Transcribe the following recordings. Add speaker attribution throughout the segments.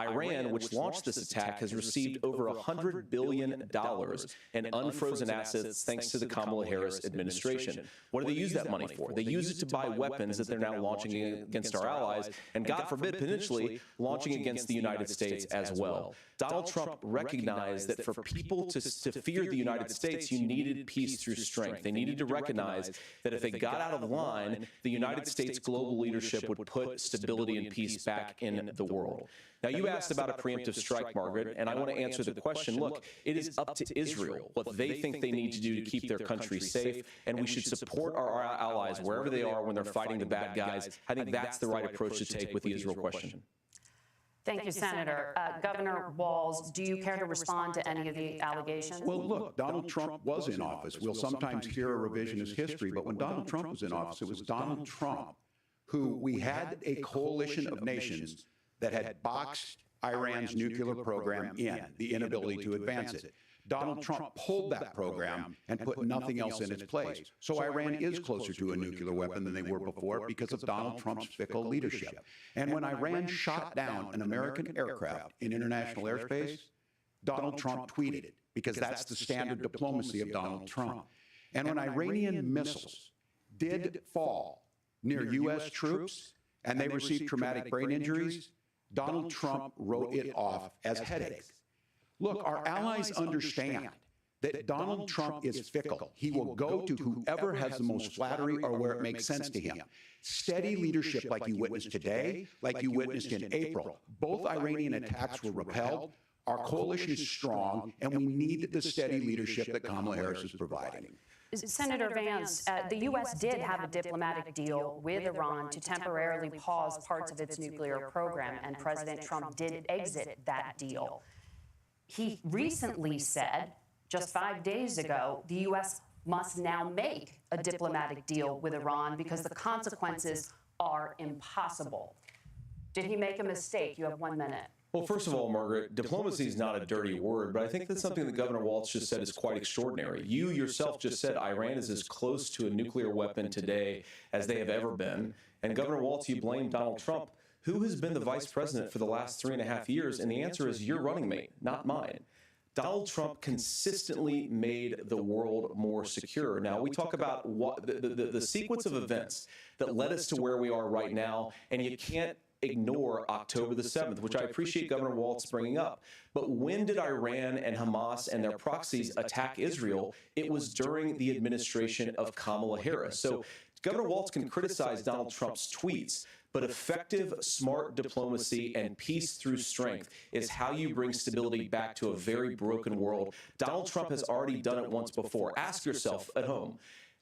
Speaker 1: Iran, which launched this attack, has received over $100 billion in unfrozen assets thanks to the Kamala Harris administration. What do they use that money for? They use it to buy weapons that they're now launching against our allies, and God forbid, potentially launching against the United States as well. Donald Trump recognized that for people to fear the United States, you needed peace through strength. They needed to recognize that if they got out of line, the United States global leadership would put stability and peace back in the world. Now, you asked about a preemptive strike, Margaret, and I want to answer the question. Look, it is up to Israel what they think they need to do to keep their country safe, and we should support our allies wherever they are when they're fighting the bad guys. I think that's the right approach to take with the Israel question.
Speaker 2: Thank you, Senator. Governor Walz, do you care to respond to any of the allegations?
Speaker 3: Well, look, Donald Trump was in office. We'll sometimes hear a revisionist history, but when Donald Trump was in office, it was Donald Trump who we had a coalition of nations that had boxed Iran's nuclear program in, the inability to advance it. Donald Trump pulled that program and put nothing else in its place. So Iran is closer to a nuclear weapon than they were before because of Donald Trump's fickle leadership. And when Iran shot down an American aircraft in international airspace, Donald Trump tweeted it because that's the standard diplomacy of Donald Trump. And when Iranian missiles did fall near U.S. troops and they received traumatic brain injuries, Donald Trump wrote it off as headaches. Look, our allies understand that Donald Trump is fickle. He will go to whoever has the most flattery or where it makes sense to him. Steady leadership like you witnessed today, like you witnessed in April. Both Iranian attacks were repelled. Our coalition is strong, and we need the steady leadership that Kamala Harris is providing.
Speaker 2: Senator Vance, the U.S. did have a diplomatic deal with Iran to temporarily pause parts of its nuclear program, and President Trump did exit that deal. He recently said, just 5 days ago, the U.S. must now make a diplomatic deal with Iran because the consequences are impossible. Did he make a mistake? You have 1 minute.
Speaker 1: Well, first of all, Margaret, diplomacy is not a dirty word, but I think that's something that Governor Walz just said is quite extraordinary. You yourself just said Iran is as close to a nuclear weapon today as they have ever been. And Governor Walz, you blame Donald Trump. Who has been the vice president for the last 3.5 years? And the answer is your running mate, not mine. Donald Trump consistently made the world more secure. Now, we talk about what the sequence of events that led us to where we are right now, and you can't ignore October the 7th, which I appreciate Governor Walz bringing up. But when did Iran and Hamas and their proxies attack Israel? It was during the administration of Kamala Harris. So Governor Walz can criticize Donald Trump's tweets, but effective, smart diplomacy and peace through strength is how you bring stability back to a very broken world. Donald Trump has already done it once before. Ask yourself at home,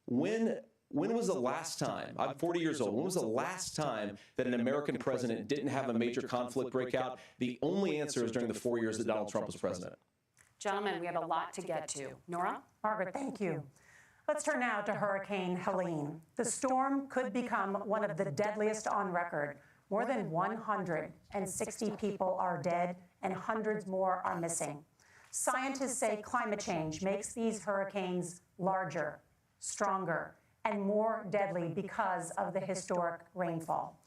Speaker 1: when was the last time, I'm 40 years old, when was the last time that an American president didn't have a major conflict break out? The only answer is during the 4 years that Donald Trump was president.
Speaker 2: Gentlemen, we have a lot to get to. Nora?
Speaker 4: Margaret, thank you. Let's turn now to Hurricane Helene. The storm could become one of the deadliest on record. More than 160 people are dead and hundreds more are missing. Scientists say climate change makes these hurricanes larger, stronger, and more deadly because of the historic rainfall.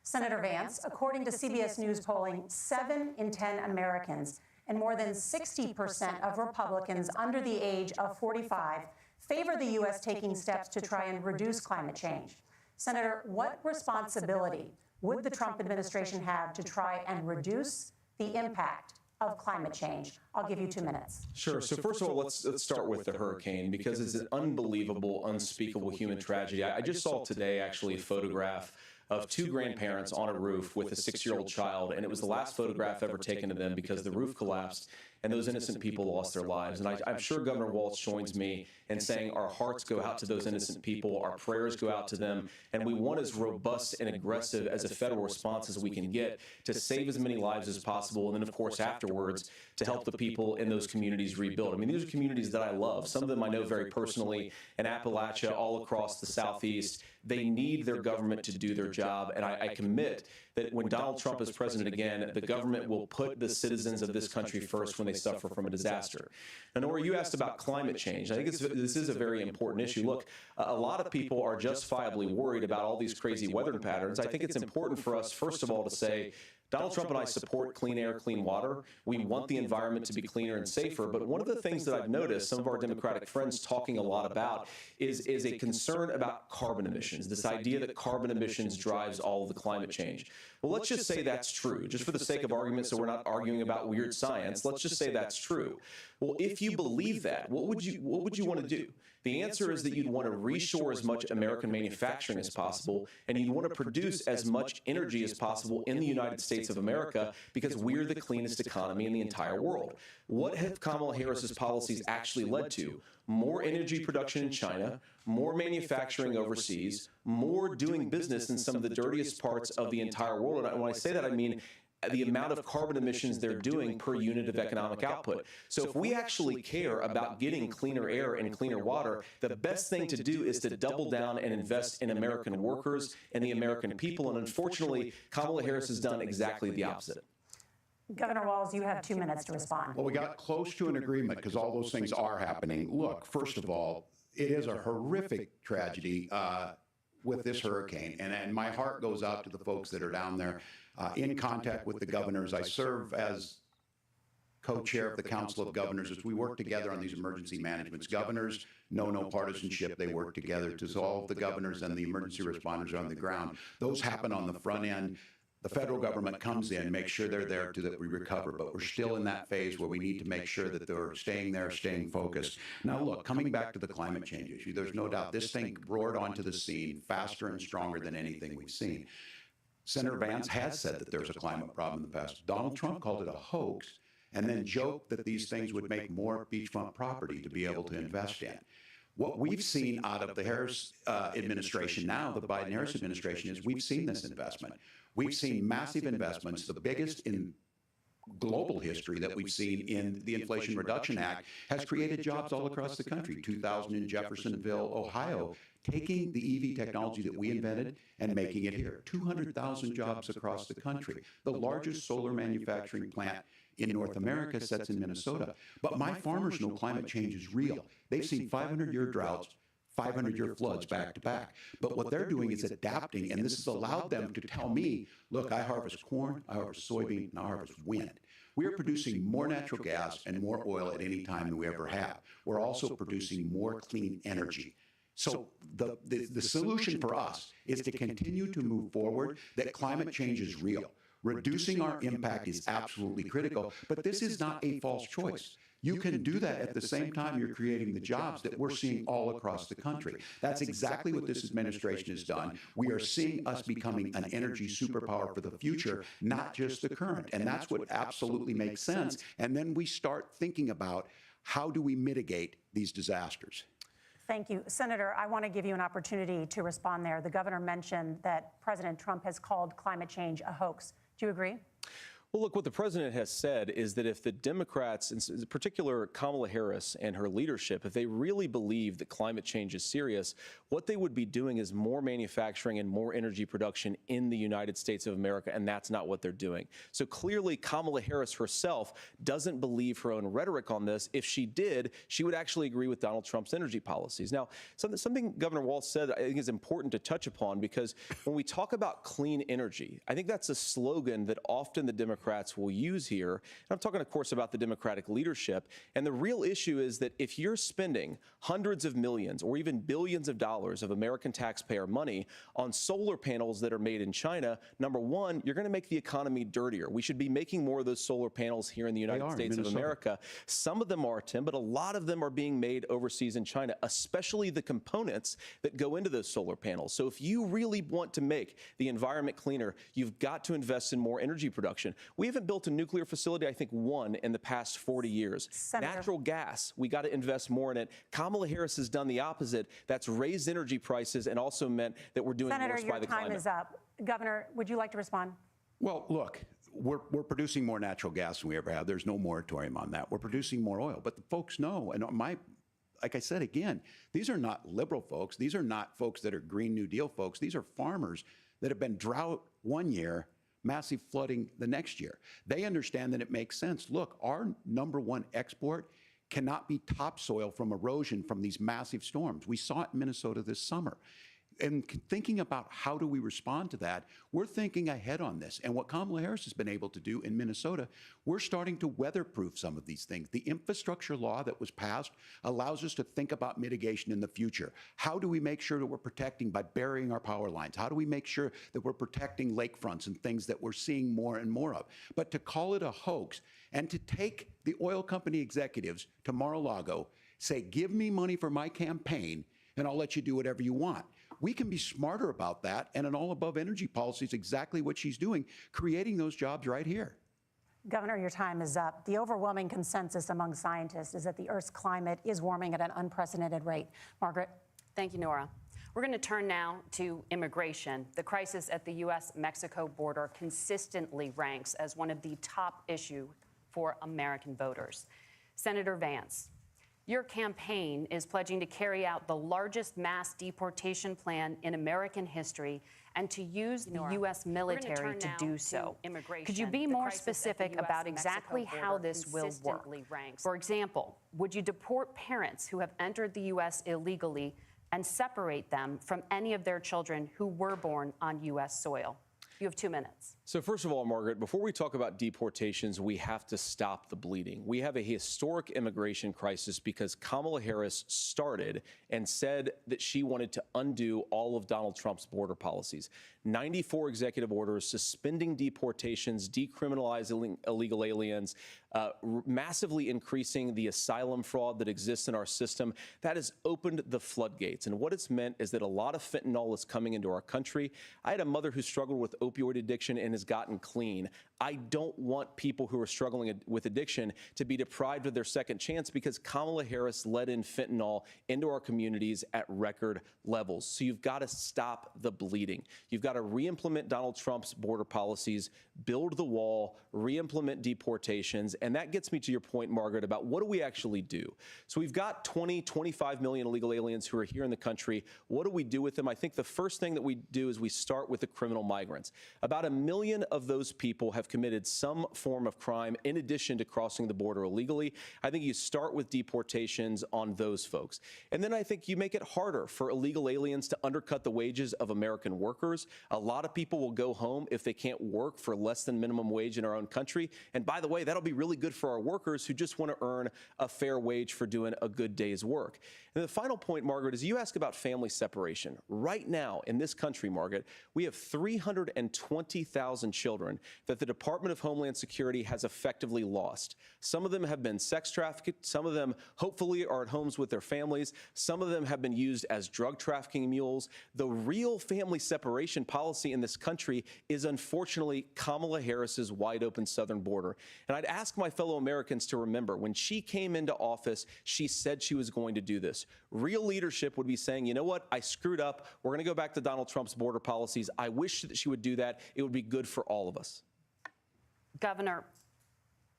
Speaker 4: Senator Vance, according to CBS News polling, 7 in 10 Americans and more than 60% of Republicans under the age of 45 favor the U.S. taking steps to try and reduce climate change. Senator, what responsibility would the Trump administration have to try and reduce the impact of climate change? I'll give you 2 minutes.
Speaker 1: Sure. So first of all, let's start with the hurricane because it's an unbelievable, unspeakable human tragedy. I just saw today actually a photograph of 2 grandparents on a roof with a 6-year-old child, and it was the last photograph ever taken of them because the roof collapsed and those innocent people lost their lives. And I'm sure Governor Walz joins me in saying our hearts go out to those innocent people, our prayers go out to them, and we want as robust and aggressive as a federal response as we can get to save as many lives as possible, and then, of course, afterwards, to help the people in those communities rebuild. I mean, these are communities that I love. Some of them I know very personally in Appalachia, all across the Southeast. They need their government to do their job, and I commit that when Donald Trump is president again, the government will put the citizens of this country first when they suffer from a disaster. And Nora, you asked about climate change. I think this is a very important issue. Look, a lot of people are justifiably worried about all these crazy weather patterns. I think it's important for us, first of all, to say Donald Trump and I support clean air, clean water. We want the environment to be cleaner and safer. But one of the things that I've noticed some of our Democratic friends talking a lot about is a concern about carbon emissions, this idea that carbon emissions drives all of the climate change. Well, let's just say that's true, just for the sake of argument, so we're not arguing about weird science. Let's just say that's true. Well, if you believe that, what would you want to do? The answer is that you'd want to reshore as much American manufacturing as possible, and you'd want to produce as much energy as possible in the United States of America because we're the cleanest economy in the entire world. What have Kamala Harris's policies actually led to? More energy production in China, more manufacturing overseas, more doing business in some of the dirtiest parts of the entire world. And when I say that, I mean the amount of carbon emissions they're doing per unit of economic output. So if we actually care about getting cleaner air and cleaner water, the best thing to do is to double down and invest in American workers and the American people. And unfortunately, Kamala Harris has done exactly the opposite.
Speaker 4: Governor Walz, you have 2 minutes to respond.
Speaker 3: Well, we got close to an agreement because all those things are happening. Look, first of all, it is a horrific tragedy with this hurricane. And my heart goes out to the folks that are down there in contact with the governors. I serve as co-chair of the Council of Governors as we work together on these emergency managements. Governors know no partisanship. They work together to solve. The governors and the emergency responders on the ground. Those happen on the front end. The federal government comes in, makes sure they're there so that we recover, but we're still in that phase where we need to make sure that they're staying there, staying focused. Now look, coming back to the climate change issue, there's no doubt this thing roared onto the scene faster and stronger than anything we've seen. Senator Vance has said that there's a climate problem in the past. Donald Trump called it a hoax and then joked that these things would make more beachfront property to be able to invest in. What we've seen out of the Harris administration now, the Biden-Harris administration, is we've seen this investment. We've seen massive investments, the biggest in global history that we've seen in the Inflation Reduction Act, has created jobs all across the country. 2,000 in Jeffersonville, Ohio, taking the EV technology that we invented and making it here. 200,000 jobs across the country. The largest solar manufacturing plant in North America sits in Minnesota. But my farmers know climate change is real. They've seen 500-year droughts, 500-year floods back to back. But what they're doing is adapting, and this has allowed them to tell me, look, I harvest corn, I harvest soybean, and I harvest wind. We are producing more natural gas and more oil at any time than we ever have. We're also producing more clean energy. So the solution for us is to continue to move forward, that climate change is real. Reducing our impact is absolutely critical, but this is not a false choice. You can do that at the same time you're creating the jobs that we're seeing all across the country. That's exactly what this administration has done. We are seeing us becoming an energy superpower for the future, not just the current. And that's what absolutely makes sense. And then we start thinking about how do we mitigate these disasters.
Speaker 4: Thank you. Senator, I want to give you an opportunity to respond there. The governor mentioned that President Trump has called climate change a hoax. Do you agree?
Speaker 1: Well, look, what the president has said is that if the Democrats, in particular Kamala Harris and her leadership, if they really believe that climate change is serious, what they would be doing is more manufacturing and more energy production in the United States of America, and that's not what they're doing. So clearly, Kamala Harris herself doesn't believe her own rhetoric on this. If she did, she would actually agree with Donald Trump's energy policies. Now, something Governor Walz said I think is important to touch upon, because when we talk about clean energy, I think that's a slogan that often the Democrats will use here. And I'm talking, of course, about the Democratic leadership. And the real issue is that if you're spending hundreds of millions or even billions of dollars of American taxpayer money on solar panels that are made in China, number one, you're going to make the economy dirtier. We should be making more of those solar panels here in the United States of America. Some of them are, Tim, but a lot of them are being made overseas in China, especially the components that go into those solar panels. So if you really want to make the environment cleaner, you've got to invest in more energy production. We haven't built a nuclear facility, I think, one in the past 40 years.
Speaker 4: Senator.
Speaker 1: Natural gas, we got to invest more in it. Kamala Harris has done the opposite. That's raised energy prices and also meant that we're doing worse by the climate.
Speaker 4: Senator, your time is up. Governor, would you like to respond?
Speaker 3: Well, look, we're producing more natural gas than we ever have. There's no moratorium on that. We're producing more oil. But the folks know, and like I said again, these are not liberal folks. These are not folks that are Green New Deal folks. These are farmers that have been drought one year, massive flooding the next year. They understand that it makes sense. Look, our #1 export cannot be topsoil from erosion from these massive storms. We saw it in Minnesota this summer. and thinking about how do we respond to that, we're thinking ahead on this. And what Kamala Harris has been able to do in Minnesota, we're starting to weatherproof some of these things. The infrastructure law that was passed allows us to think about mitigation in the future. How do we make sure that we're protecting by burying our power lines? How do we make sure that we're protecting lakefronts and things that we're seeing more and more of? But to call it a hoax and to take the oil company executives to Mar-a-Lago, say, give me money for my campaign, and I'll let you do whatever you want. We can be smarter about that, and an all-above energy policy is exactly what she's doing, creating those jobs right here.
Speaker 4: Governor, your time is up. The overwhelming consensus among scientists is that the Earth's climate is warming at an unprecedented rate. Margaret?
Speaker 2: Thank you, Nora. We're going to turn now to immigration. The crisis at the U.S.-Mexico border consistently ranks as one of the top issues for American voters. Senator Vance, your campaign is pledging to carry out the largest mass deportation plan in American history and to use the U.S. military to do so. Could you be more specific about exactly how this will work? For example, would you deport parents who have entered the U.S. illegally and separate them from any of their children who were born on U.S. soil? You have 2 minutes.
Speaker 1: So first of all, Margaret, before we talk about deportations, we have to stop the bleeding. We have a historic immigration crisis because Kamala Harris started and said that she wanted to undo all of Donald Trump's border policies. 94 executive orders suspending deportations, decriminalizing illegal aliens, massively increasing the asylum fraud that exists in our system. That has opened the floodgates. And what it's meant is that a lot of fentanyl is coming into our country. I had a mother who struggled with opioid addiction and has gotten clean. I don't want people who are struggling with addiction to be deprived of their second chance because Kamala Harris let in fentanyl into our communities at record levels. So you've got to stop the bleeding. You've got to re-implement Donald Trump's border policies, build the wall, re-implement deportations. And that gets me to your point, Margaret, about what do we actually do? So we've got 25 million illegal aliens who are here in the country. What do we do with them? I think the first thing that we do is we start with the criminal migrants. About 1 million of those people have committed some form of crime in addition to crossing the border illegally. I think you start with deportations on those folks. And then I think you make it harder for illegal aliens to undercut the wages of American workers. A lot of people will go home if they can't work for less than minimum wage in our own country. And by the way, that'll be really good for our workers who just want to earn a fair wage for doing a good day's work. And the final point, Margaret, is you ask about family separation. Right now in this country, Margaret, we have 320,000 children that the Department of Homeland Security has effectively lost. Some of them have been sex trafficked. Some of them hopefully are at homes with their families. Some of them have been used as drug trafficking mules. The real family separation policy in this country is unfortunately Kamala Harris's wide open southern border. And I'd ask my fellow Americans to remember when she came into office, she said she was going to do this. Real leadership would be saying, you know what, I screwed up. We're going to go back to Donald Trump's border policies. I wish that she would do that. It would be good for all of us.
Speaker 2: Governor,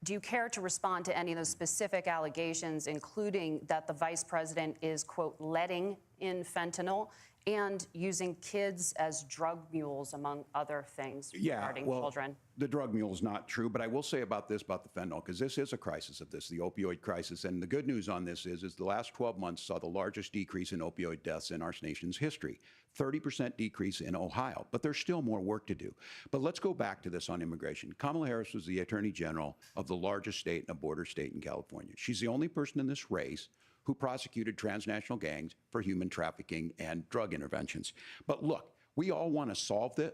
Speaker 2: do you care to respond to any of those specific allegations, including that the vice president is, quote, letting in fentanyl and using kids as drug mules, among other things regarding children?
Speaker 3: The drug mule is not true, but I will say about the fentanyl, because this is a crisis of this, the opioid crisis. And the good news on this is the last 12 months saw the largest decrease in opioid deaths in our nation's history. 30% decrease in Ohio, but there's still more work to do. But let's go back to this on immigration. Kamala Harris was the Attorney General of the largest state and a border state in California. She's the only person in this race who prosecuted transnational gangs for human trafficking and drug interventions. But look, we all want to solve this.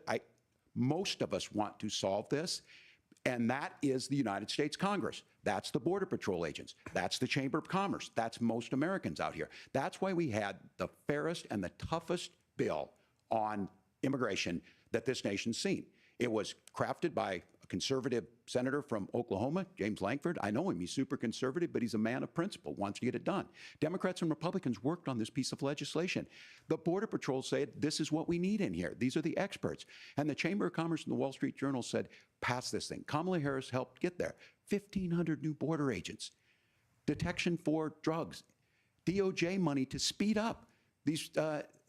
Speaker 3: Most of us want to solve this, and that is the United States Congress. That's the Border Patrol agents. That's the Chamber of Commerce. That's most Americans out here. That's why we had the fairest and the toughest bill on immigration that this nation's seen. It was crafted by a conservative senator from Oklahoma, James Lankford. I know him. He's super conservative, but he's a man of principle, wants to get it done. Democrats and Republicans worked on this piece of legislation. The Border Patrol said, this is what we need in here. These are the experts. And the Chamber of Commerce and the Wall Street Journal said, pass this thing. Kamala Harris helped get there. 1,500 new border agents, detection for drugs, DOJ money to speed up these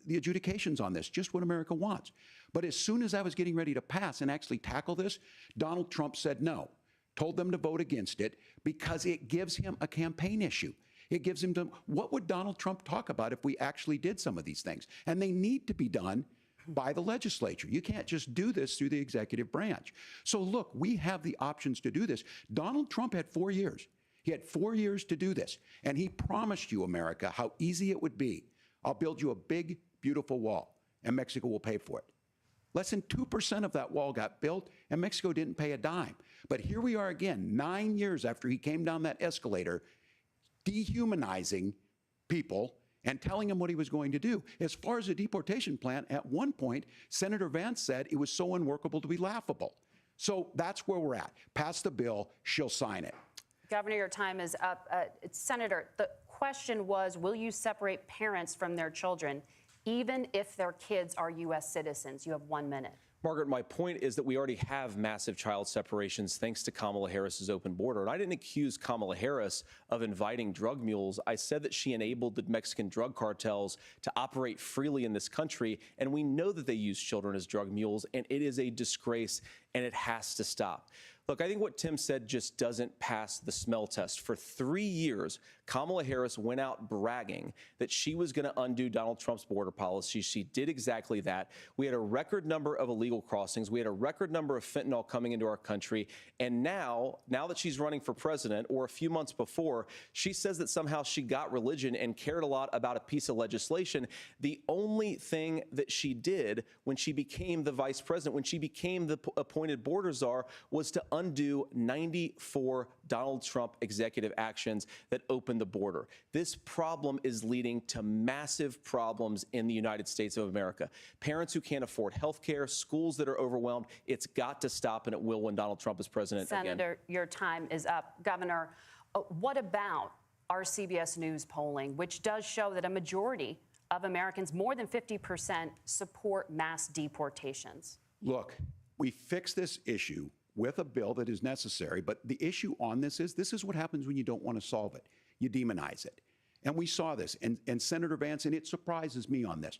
Speaker 3: the adjudications on this, just what America wants. But as soon as I was getting ready to pass and actually tackle this, Donald Trump said no, told them to vote against it because it gives him a campaign issue. It gives him to, what would Donald Trump talk about if we actually did some of these things? And they need to be done by the legislature. You can't just do this through the executive branch. So look, we have the options to do this. Donald Trump had 4 years. He had 4 years to do this. And he promised you, America, how easy it would be. I'll build you a big, beautiful wall, and Mexico will pay for it. Less than 2% of that wall got built, and Mexico didn't pay a dime. But here we are again, 9 years after he came down that escalator, dehumanizing people and telling him what he was going to do. As far as the deportation plan, at one point, Senator Vance said it was so unworkable to be laughable. So that's where we're at. Pass the bill, she'll sign it.
Speaker 2: Governor, your time is up. Senator, the question was, will you separate parents from their children, even if their kids are U.S. citizens? You have 1 minute.
Speaker 1: Margaret, my point is that we already have massive child separations thanks to Kamala Harris's open border. And I didn't accuse Kamala Harris of inviting drug mules. I said that she enabled the Mexican drug cartels to operate freely in this country. And we know that they use children as drug mules, and it is a disgrace, and it has to stop. Look, I think what Tim said just doesn't pass the smell test. For 3 years, Kamala Harris went out bragging that she was going to undo Donald Trump's border policy. She did exactly that. We had a record number of illegal crossings. We had a record number of fentanyl coming into our country. And now that she's running for president, or a few months before, she says that somehow she got religion and cared a lot about a piece of legislation. The only thing that she did when she became the vice president, when she became the appointed border czar, was to undo 94 Donald Trump executive actions that opened the border. This problem is leading to massive problems in the United States of America. Parents who can't afford health care, schools that are overwhelmed. It's got to stop, and it will when Donald Trump is president again.
Speaker 2: Senator, your time is up. Governor, what about our CBS News polling, which does show that a majority of Americans, more than 50%, support mass deportations?
Speaker 3: Look, we fix this issue with a bill that is necessary, but the issue on this is what happens when you don't want to solve it. You demonize it. And we saw this, and Senator Vance, and it surprises me on this,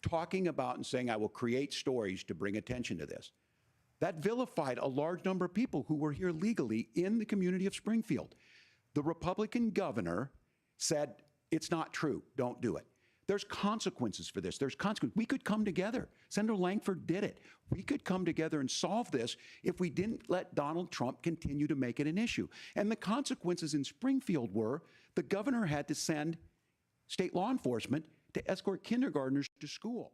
Speaker 3: talking about and saying, I will create stories to bring attention to this. That vilified a large number of people who were here legally in the community of Springfield. The Republican governor said, it's not true, don't do it. There's consequences for this. There's consequences. We could come together. Senator Langford did it. We could come together and solve this if we didn't let Donald Trump continue to make it an issue. And the consequences in Springfield were the governor had to send state law enforcement to escort kindergartners to school.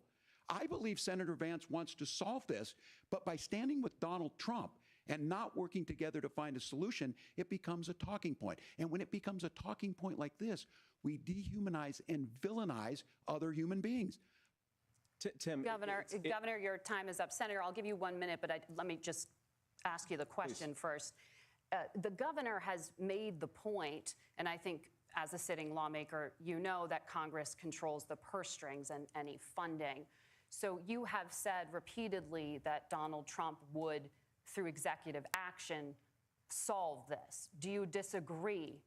Speaker 3: I believe Senator Vance wants to solve this, but by standing with Donald Trump and not working together to find a solution, it becomes a talking point. And when it becomes a talking point like this, we dehumanize and villainize other human beings.
Speaker 1: Tim,
Speaker 2: Governor, your time is up. Senator, I'll give you 1 minute, but let me just ask you the question first. The governor has made the point, and I think as a sitting lawmaker, you know that Congress controls the purse strings and any funding. So you have said repeatedly that Donald Trump would, through executive action, solve this. Do you disagree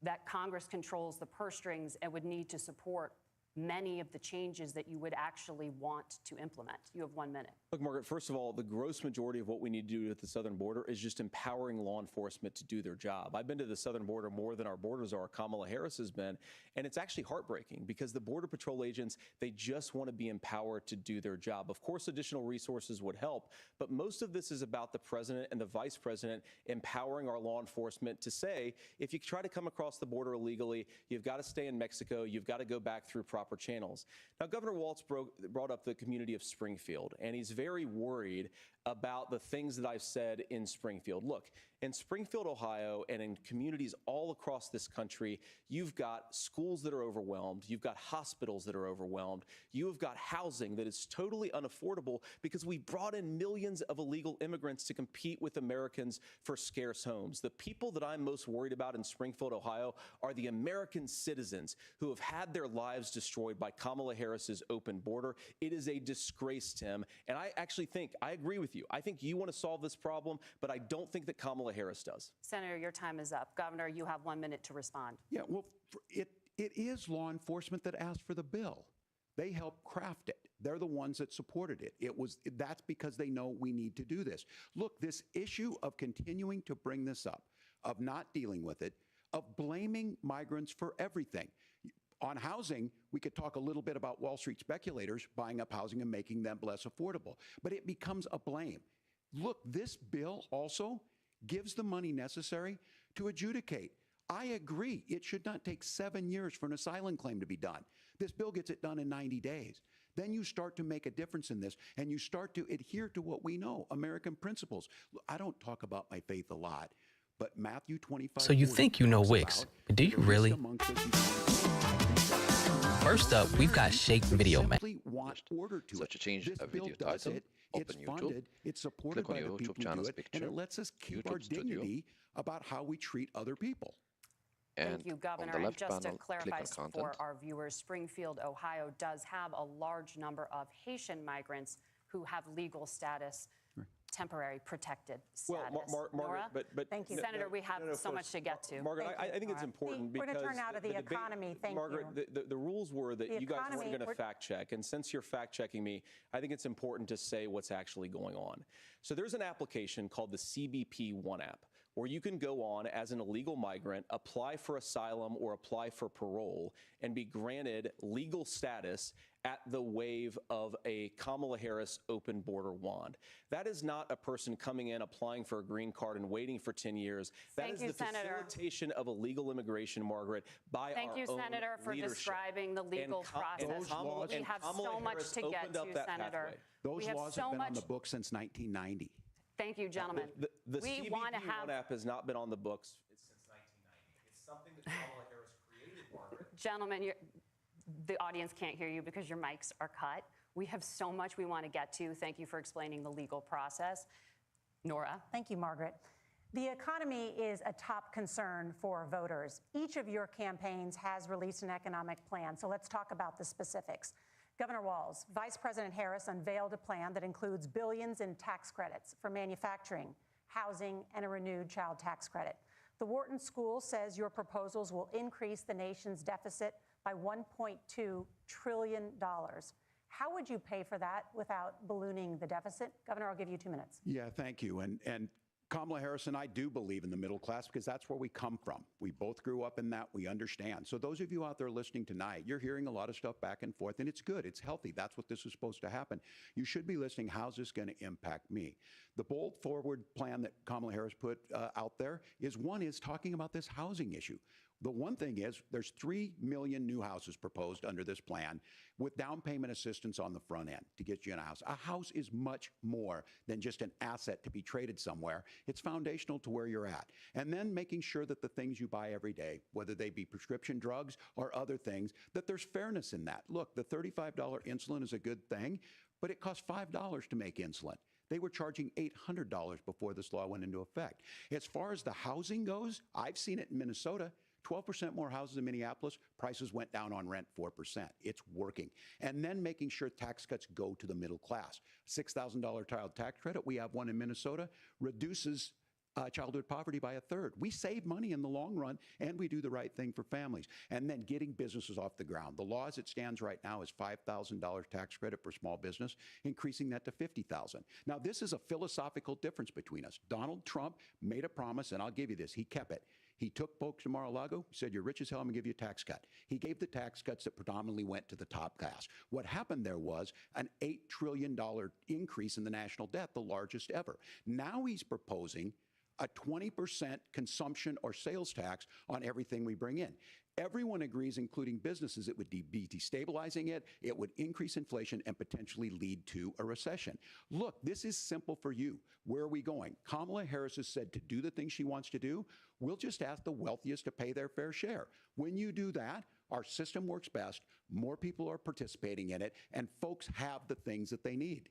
Speaker 2: that Congress controls the purse strings and would need to support many of the changes that you would actually want to implement? You have 1 minute.
Speaker 1: Look, Margaret, first of all, the gross majority of what we need to do at the southern border is just empowering law enforcement to do their job. I've been to the southern border more than our border czar, Kamala Harris, has been, and it's actually heartbreaking because the Border Patrol agents, they just want to be empowered to do their job. Of course, additional resources would help, but most of this is about the president and the vice president empowering our law enforcement to say, if you try to come across the border illegally, you've got to stay in Mexico, you've got to go back through proper channels. Now, Governor Walz brought up the community of Springfield, and he's very worried about the things that I've said in Springfield. Look, in Springfield, Ohio, and in communities all across this country, you've got schools that are overwhelmed, you've got hospitals that are overwhelmed, you've got housing that is totally unaffordable because we brought in millions of illegal immigrants to compete with Americans for scarce homes. The people that I'm most worried about in Springfield, Ohio, are the American citizens who have had their lives destroyed by Kamala Harris's open border. It is a disgrace, Tim, and I actually think, I agree with you. I think you want to solve this problem, but I don't think that Kamala Harris does.
Speaker 2: Senator, your time is up. Governor, you have 1 minute to respond.
Speaker 3: Yeah, well, it is law enforcement that asked for the bill. They helped craft it. They're the ones that supported it. That's because they know we need to do this. Look, this issue of continuing to bring this up, of not dealing with it, of blaming migrants for everything. On housing, we could talk a little bit about Wall Street speculators buying up housing and making them less affordable, but it becomes a blame. Look, this bill also gives the money necessary to adjudicate. I agree, it should not take 7 years for an asylum claim to be done. This bill gets it done in 90 days. Then you start to make a difference in this, and you start to adhere to what we know, American principles. I don't talk about my faith a lot, but Matthew 25.
Speaker 5: So you think you know Wix, but do you really? First up, we've got Shake Video Man.
Speaker 6: Search to change a video title, open YouTube,
Speaker 3: it's supported
Speaker 6: click on
Speaker 3: by
Speaker 6: your
Speaker 3: the people
Speaker 6: YouTube
Speaker 3: who do
Speaker 6: channel's
Speaker 3: it, and
Speaker 6: picture,
Speaker 3: it lets us keep our
Speaker 6: YouTube Studio,
Speaker 3: dignity about how we treat other people.
Speaker 6: and
Speaker 2: Thank you, Governor.
Speaker 6: on the
Speaker 2: And
Speaker 6: left
Speaker 2: just
Speaker 6: panel,
Speaker 2: to clarify
Speaker 6: click on
Speaker 2: for
Speaker 6: content.
Speaker 2: our viewers, Springfield, Ohio does have a large number of Haitian migrants who have legal status, temporary protected status.
Speaker 1: Well,
Speaker 2: Nora?
Speaker 1: Margaret, but
Speaker 2: Thank you,
Speaker 1: no,
Speaker 2: Senator.
Speaker 1: no,
Speaker 2: We have
Speaker 1: no,
Speaker 2: so much to get to.
Speaker 1: Margaret,
Speaker 4: Thank you,
Speaker 1: I think it's
Speaker 4: Nora.
Speaker 1: important
Speaker 4: We're
Speaker 1: because
Speaker 4: going to turn now to the
Speaker 1: debate-
Speaker 4: economy. Thank
Speaker 1: Margaret,
Speaker 4: you.
Speaker 1: the rules were that
Speaker 4: The
Speaker 1: you guys
Speaker 4: economy,
Speaker 1: weren't going to
Speaker 4: we're-
Speaker 1: fact check, and since you're fact checking me, I think it's important to say what's actually going on. So there's an application called the CBP One app, where you can go on as an illegal migrant, apply for asylum or apply for parole, and be granted legal status at the wave of a Kamala Harris open border wand. That is not a person coming in, applying for a green card and waiting for 10 years. That
Speaker 2: Thank
Speaker 1: is
Speaker 2: you,
Speaker 1: the
Speaker 2: Senator.
Speaker 1: facilitation of illegal immigration, Margaret, by
Speaker 2: Thank
Speaker 1: our
Speaker 2: you,
Speaker 1: own
Speaker 2: Senator, for
Speaker 1: leadership.
Speaker 2: describing the legal process.
Speaker 3: and
Speaker 2: We have
Speaker 1: Kamala
Speaker 2: so much
Speaker 1: Harris
Speaker 2: to get
Speaker 1: opened up
Speaker 2: to,
Speaker 1: that
Speaker 2: Senator.
Speaker 1: pathway.
Speaker 3: Those
Speaker 2: We have
Speaker 3: laws
Speaker 2: so
Speaker 3: have been on
Speaker 2: much.
Speaker 3: the books since 1990.
Speaker 2: Thank you, gentlemen.
Speaker 1: The
Speaker 2: We
Speaker 1: CBP
Speaker 2: want to have.
Speaker 1: One app has not been on the books since 1990. It's something that Kamala Harris created, Margaret.
Speaker 2: Gentlemen, the audience can't hear you because your mics are cut. We have so much we want to get to. Thank you for explaining the legal process. Nora?
Speaker 4: Thank you, Margaret. The economy is a top concern for voters. Each of your campaigns has released an economic plan, so let's talk about the specifics. Governor Walz, Vice President Harris unveiled a plan that includes billions in tax credits for manufacturing, housing, and a renewed child tax credit. The Wharton School says your proposals will increase the nation's deficit by $1.2 trillion. How would you pay for that without ballooning the deficit? Governor, I'll give you 2 minutes.
Speaker 3: Yeah, thank you. And Kamala Harris and I do believe in the middle class because that's where we come from. We both grew up in that. We understand. So those of you out there listening tonight, you're hearing a lot of stuff back and forth, and it's good. It's healthy. That's what this is supposed to happen. You should be listening. How's this going to impact me? The bold forward plan that Kamala Harris put out there is talking about this housing issue. The one thing is there's 3 million new houses proposed under this plan with down payment assistance on the front end to get you in a house. A house is much more than just an asset to be traded somewhere. It's foundational to where you're at. And then making sure that the things you buy every day, whether they be prescription drugs or other things, that there's fairness in that. Look, the $35 insulin is a good thing, but it costs $5 to make insulin. They were charging $800 before this law went into effect. As far as the housing goes, I've seen it in Minnesota. 12% more houses in Minneapolis, prices went down on rent 4%. It's working. And then making sure tax cuts go to the middle class. $6,000 child tax credit, we have one in Minnesota, reduces childhood poverty by 1/3. We save money in the long run, and we do the right thing for families. And then getting businesses off the ground. The law as it stands right now is $5,000 tax credit for small business, increasing that to $50,000. Now, this is a philosophical difference between us. Donald Trump made a promise, and I'll give you this, he kept it. He took folks to Mar-a-Lago, said, you're rich as hell, I'm going to give you a tax cut. He gave the tax cuts that predominantly went to the top class. What happened there was an $8 trillion increase in the national debt, the largest ever. Now he's proposing a 20% consumption or sales tax on everything we bring in. Everyone agrees, including businesses, it would be destabilizing it would increase inflation and potentially lead to a recession. Look, this is simple for you. Where are we going? Kamala Harris has said to do the things she wants to do. We'll just ask the wealthiest to pay their fair share. When you do that, our system works best, more people are participating in it, and folks have the things that they need.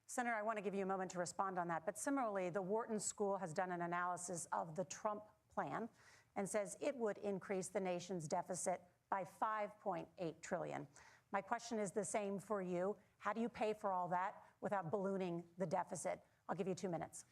Speaker 4: Senator, I want to give you a moment to respond on that. But similarly, the Wharton School has done an analysis of the Trump plan and says it would increase the nation's deficit by $5.8 trillion. My question is the same for you. How do you pay for all that without ballooning the deficit? I'll give you 2 minutes.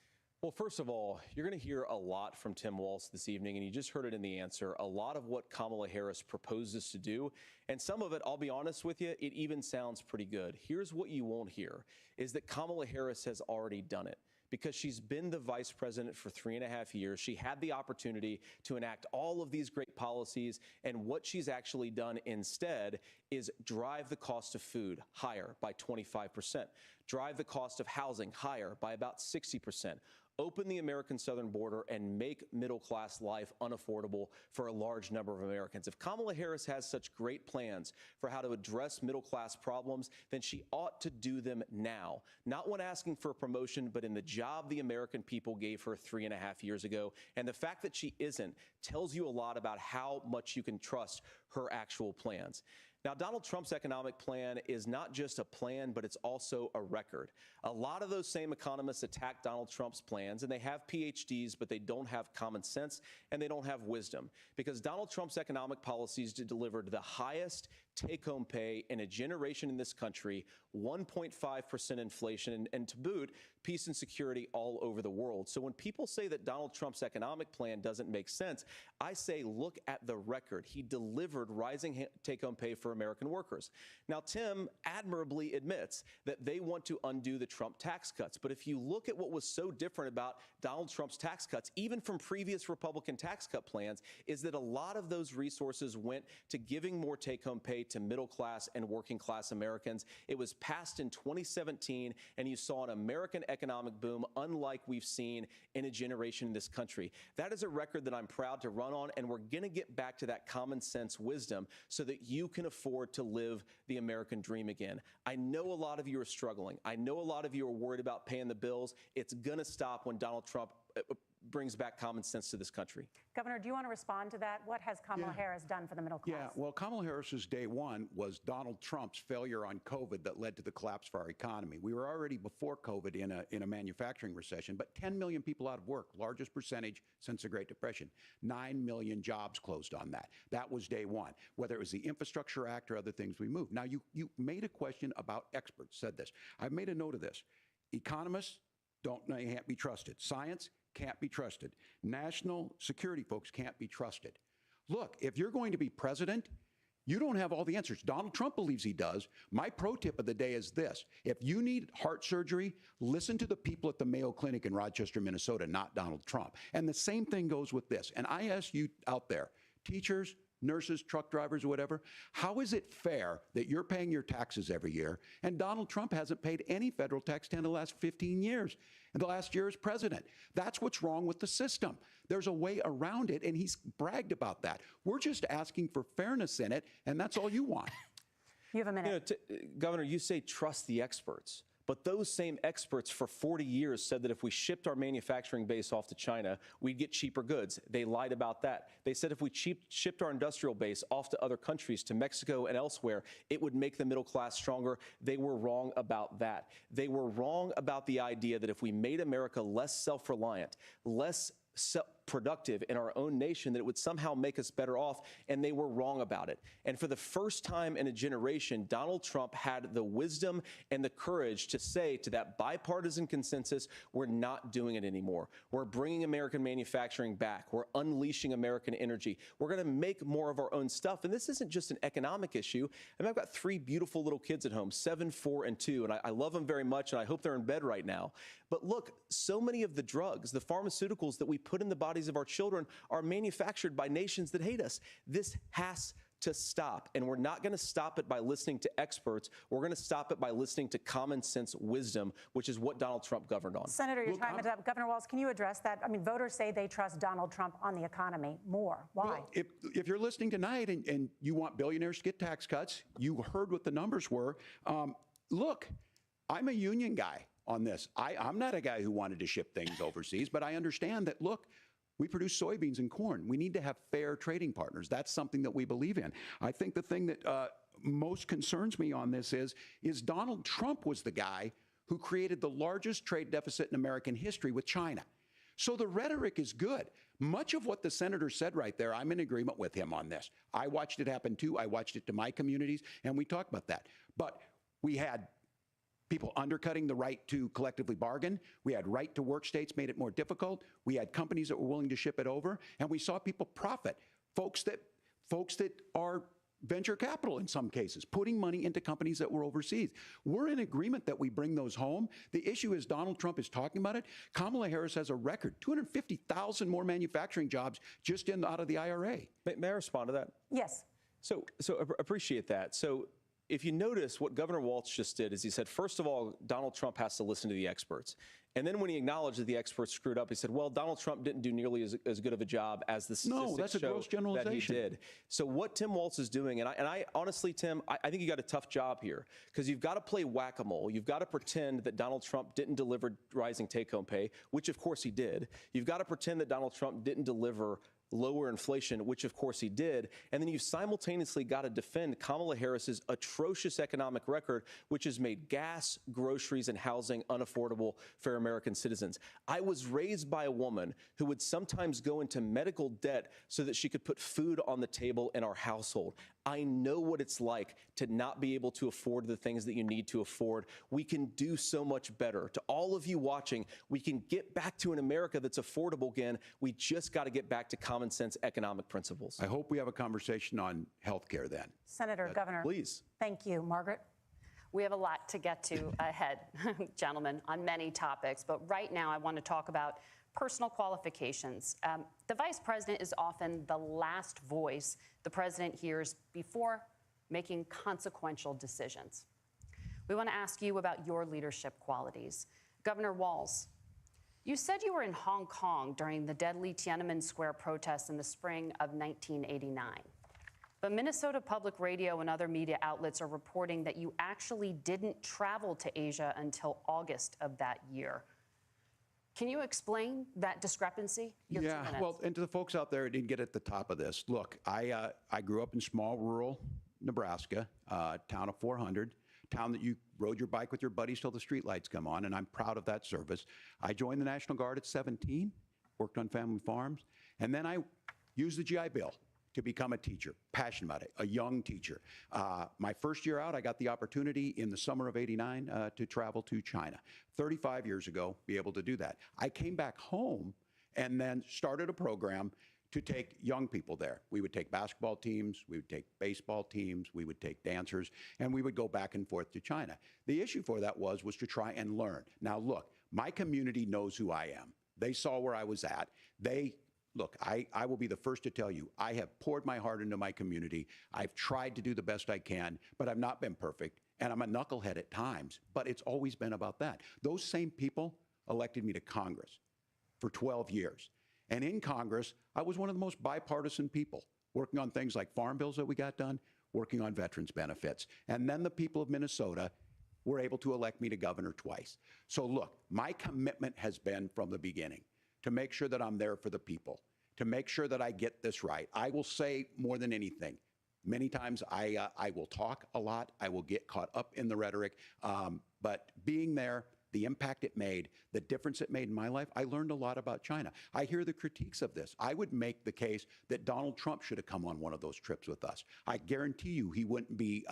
Speaker 1: Well, first of all, you're going to hear a lot from Tim Walz this evening, and you just heard it in the answer, a lot of what Kamala Harris proposes to do. And some of it, I'll be honest with you, it even sounds pretty good. Here's what you won't hear, is that Kamala Harris has already done it. because she's been the vice president for 3.5 years. She had the opportunity to enact all of these great policies, and what she's actually done instead is drive the cost of food higher by 25%, drive the cost of housing higher by about 60%, open the American southern border, and make middle-class life unaffordable for a large number of Americans. If Kamala Harris has such great plans for how to address middle-class problems, then she ought to do them now, not when asking for a promotion, but in the job the American people gave her 3.5 years ago. And the fact that she isn't tells you a lot about how much you can trust her actual plans. Now, Donald Trump's economic plan is not just a plan, but it's also a record. A lot of those same economists attack Donald Trump's plans, and they have PhDs, but they don't have common sense and they don't have wisdom, because Donald Trump's economic policies delivered the highest take-home pay in a generation in this country, 1.5% inflation, and to boot, peace and security all over the world. So when people say that Donald Trump's economic plan doesn't make sense, I say look at the record. He delivered rising take-home pay for American workers. Now, Tim admirably admits that they want to undo the Trump tax cuts. But if you look at what was so different about Donald Trump's tax cuts, even from previous Republican tax cut plans, is that a lot of those resources went to giving more take-home pay to middle-class and working-class Americans. It was passed in 2017, and you saw an American economic boom unlike we've seen in a generation in this country. That is a record that I'm proud to run on, and we're going to get back to that common sense wisdom so that you can afford to live the American dream again. I know a lot of you are struggling. I know a lot of you are worried about paying the bills. It's going to stop when Donald Trump brings back common sense to this country.
Speaker 4: Governor, do you want to respond to that? What has Kamala Harris done for the middle class?
Speaker 3: Yeah, well, Kamala Harris's day one was Donald Trump's failure on COVID that led to the collapse of our economy. We were already before COVID in a manufacturing recession, but 10 million people out of work, largest percentage since the Great Depression. 9 million jobs closed on that. That was day one, whether it was the Infrastructure Act or other things we moved. Now, you made a question about experts, said this. I've made a note of this. Economists can't be trusted. Science can't be trusted. National security folks can't be trusted. Look, if you're going to be president, you don't have all the answers. Donald Trump believes he does. My pro tip of the day is this. If you need heart surgery, listen to the people at the Mayo Clinic in Rochester, Minnesota, not Donald Trump. And the same thing goes with this. And I ask you out there, teachers, nurses, truck drivers, whatever, how is it fair that you're paying your taxes every year and Donald Trump hasn't paid any federal tax in the last 15 years, and the last year as president? That's what's wrong with the system. There's a way around it, and he's bragged about that. We're just asking for fairness in it, and that's all you want.
Speaker 4: You have a minute.
Speaker 1: Governor, you say trust the experts. But those same experts for 40 years said that if we shipped our manufacturing base off to China, we'd get cheaper goods. They lied about that. They said if we shipped our industrial base off to other countries, to Mexico and elsewhere, it would make the middle class stronger. They were wrong about that. They were wrong about the idea that if we made America less self-reliant, less productive in our own nation, that it would somehow make us better off, and they were wrong about it. And for the first time in a generation, Donald Trump had the wisdom and the courage to say to that bipartisan consensus, we're not doing it anymore. We're bringing American manufacturing back. We're unleashing American energy. We're going to make more of our own stuff. And this isn't just an economic issue. I mean, I've got 3 beautiful little kids at home, 7, 4, and 2, and I love them very much, and I hope they're in bed right now. But look, so many of the drugs, the pharmaceuticals that we put in the bodies of our children are manufactured by nations that hate us. This has to stop, and we're not going to stop it by listening to experts. We're going to stop it by listening to common sense wisdom, which is what Donald Trump governed on.
Speaker 4: Senator, your time is up. Governor Walz, can you address that? I mean, voters say they trust Donald Trump on the economy more. Why?
Speaker 3: Well, if you're listening tonight and you want billionaires to get tax cuts, you heard what the numbers were. Look, I'm a union guy on this. I'm not a guy who wanted to ship things overseas, but I understand that, look, we produce soybeans and corn. We need to have fair trading partners. That's something that we believe in. I think the thing that most concerns me on this is Donald Trump was the guy who created the largest trade deficit in American history with China. So the rhetoric is good. Much of what the senator said right there, I'm in agreement with him on this. I watched it happen too. I watched it to my communities, and we talked about that. But we had people undercutting the right to collectively bargain. We had right to work states made it more difficult. We had companies that were willing to ship it over, and we saw people profit. Folks that are venture capital in some cases, putting money into companies that were overseas. We're in agreement that we bring those home. The issue is Donald Trump is talking about it. Kamala Harris has a record, 250,000 more manufacturing jobs just out of the IRA.
Speaker 1: May I respond to that?
Speaker 4: Yes.
Speaker 1: So appreciate that. So if you notice, what Governor Walz just did is he said, first of all, Donald Trump has to listen to the experts. And then when he acknowledged that the experts screwed up, he said, well, Donald Trump didn't do nearly as good of a job as the statistics show that he did. So what Tim Walz is doing, and I honestly, Tim, I think you got a tough job here because you've got to play whack-a-mole. You've got to pretend that Donald Trump didn't deliver rising take-home pay, which of course he did. You've got to pretend that Donald Trump didn't deliver lower inflation, which of course he did. And then you've simultaneously got to defend Kamala Harris's atrocious economic record, which has made gas, groceries, and housing unaffordable for American citizens. I was raised by a woman who would sometimes go into medical debt so that she could put food on the table in our household. I know what it's like to not be able to afford the things that you need to afford. We can do so much better. To all of you watching, we can get back to an America that's affordable again. We just got to get back to common sense economic principles.
Speaker 3: I hope we have a conversation on health care then.
Speaker 4: Senator, Governor.
Speaker 1: Please.
Speaker 4: Thank you. Margaret?
Speaker 2: We have a lot to get to ahead, gentlemen, on many topics. But right now, I want to talk about personal qualifications. The vice president is often the last voice the president hears before making consequential decisions. We want to ask you about your leadership qualities. Governor Walz, you said you were in Hong Kong during the deadly Tiananmen Square protests in the spring of 1989. But Minnesota Public Radio and other media outlets are reporting that you actually didn't travel to Asia until August of that year. Can you explain that discrepancy?
Speaker 3: Yeah, well, and to the folks out there who didn't get at the top of this, look, I grew up in small rural Nebraska, town of 400, town that you rode your bike with your buddies till the streetlights come on, and I'm proud of that service. I joined the National Guard at 17, worked on family farms, and then I used the GI Bill to become a teacher, passionate about it, a young teacher. My first year out, I got the opportunity in the summer of '89 to travel to China. 35 years ago, be able to do that. I came back home and then started a program to take young people there. We would take basketball teams, we would take baseball teams, we would take dancers, and we would go back and forth to China. The issue for that was to try and learn. Now look, my community knows who I am. They saw where I was at. Look, I will be the first to tell you, I have poured my heart into my community. I've tried to do the best I can, but I've not been perfect. And I'm a knucklehead at times, but it's always been about that. Those same people elected me to Congress for 12 years. And in Congress, I was one of the most bipartisan people, working on things like farm bills that we got done, working on veterans benefits. And then the people of Minnesota were able to elect me to governor twice. So look, my commitment has been from the beginning to make sure that I'm there for the people, to make sure that I get this right. I will say more than anything, many times I will talk a lot, I will get caught up in the rhetoric, but being there, the impact it made, the difference it made in my life, I learned a lot about China. I hear the critiques of this. I would make the case that Donald Trump should have come on one of those trips with us. I guarantee you he wouldn't be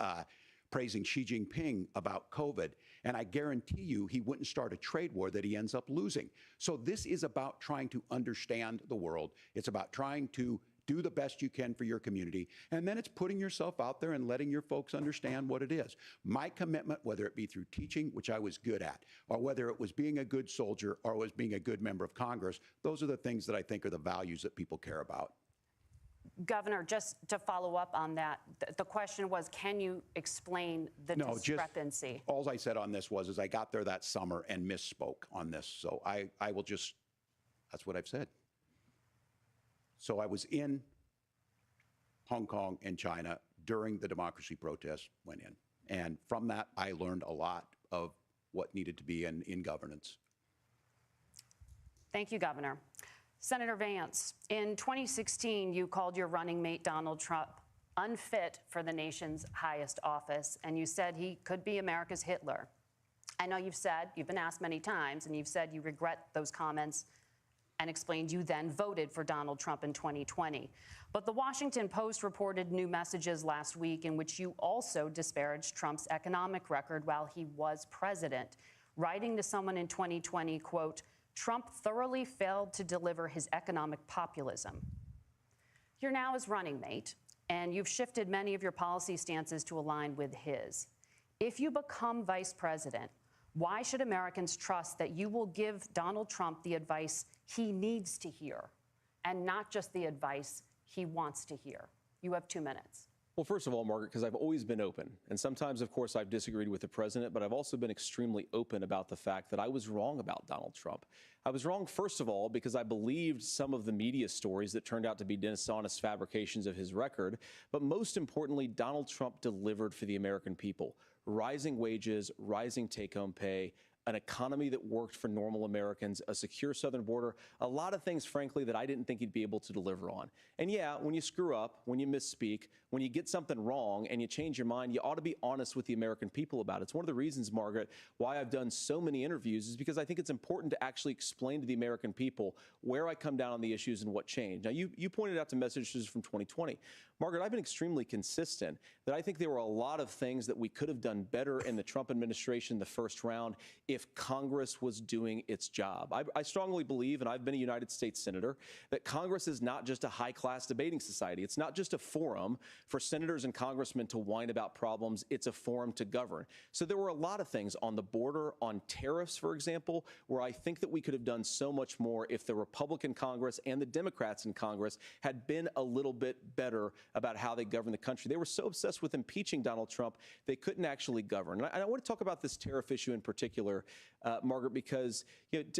Speaker 3: praising Xi Jinping about COVID, and I guarantee you he wouldn't start a trade war that he ends up losing. So this is about trying to understand the world. It's about trying to do the best you can for your community, and then it's putting yourself out there and letting your folks understand what it is. My commitment, whether it be through teaching, which I was good at, or whether it was being a good soldier or was being a good member of Congress, those are the things that I think are the values that people care about.
Speaker 2: Governor, just to follow up on that, the question was, can you explain the discrepancy?
Speaker 3: All I said on this was I got there that summer and misspoke on this. So I will just, that's what I've said. So I was in Hong Kong and China during the democracy protests went in. And from that, I learned a lot of what needed to be in governance.
Speaker 2: Thank you, Governor. Senator Vance, in 2016, you called your running mate, Donald Trump, unfit for the nation's highest office, and you said he could be America's Hitler. I know you've been asked many times, and you've said you regret those comments and explained you then voted for Donald Trump in 2020. But the Washington Post reported new messages last week in which you also disparaged Trump's economic record while he was president, writing to someone in 2020, quote, Trump thoroughly failed to deliver his economic populism. You're now his running mate. and you've shifted many of your policy stances to align with his. If you become vice president, why should Americans trust that you will give Donald Trump the advice he needs to hear and not just the advice he wants to hear? You have 2 minutes.
Speaker 1: Well, first of all, Margaret, because I've always been open. And sometimes, of course, I've disagreed with the president, but I've also been extremely open about the fact that I was wrong about Donald Trump. I was wrong, first of all, because I believed some of the media stories that turned out to be dishonest fabrications of his record. But most importantly, Donald Trump delivered for the American people. Rising wages, rising take-home pay, an economy that worked for normal Americans, a secure southern border, a lot of things, frankly, that I didn't think he'd be able to deliver on. And yeah, when you screw up, when you misspeak, when you get something wrong and you change your mind, you ought to be honest with the American people about it. It's one of the reasons, Margaret, why I've done so many interviews is because I think it's important to actually explain to the American people where I come down on the issues and what changed. Now, you pointed out to messages from 2020. Margaret, I've been extremely consistent that I think there were a lot of things that we could have done better in the Trump administration the first round if Congress was doing its job. I strongly believe, and I've been a United States Senator, that Congress is not just a high-class debating society. It's not just a forum for senators and congressmen to whine about problems. It's a forum to govern. So there were a lot of things on the border, on tariffs, for example, where I think that we could have done so much more if the Republican Congress and the Democrats in Congress had been a little bit better about how they govern the country. They were so obsessed with impeaching Donald Trump, they couldn't actually govern. And I want to talk about this tariff issue in particular, Margaret, because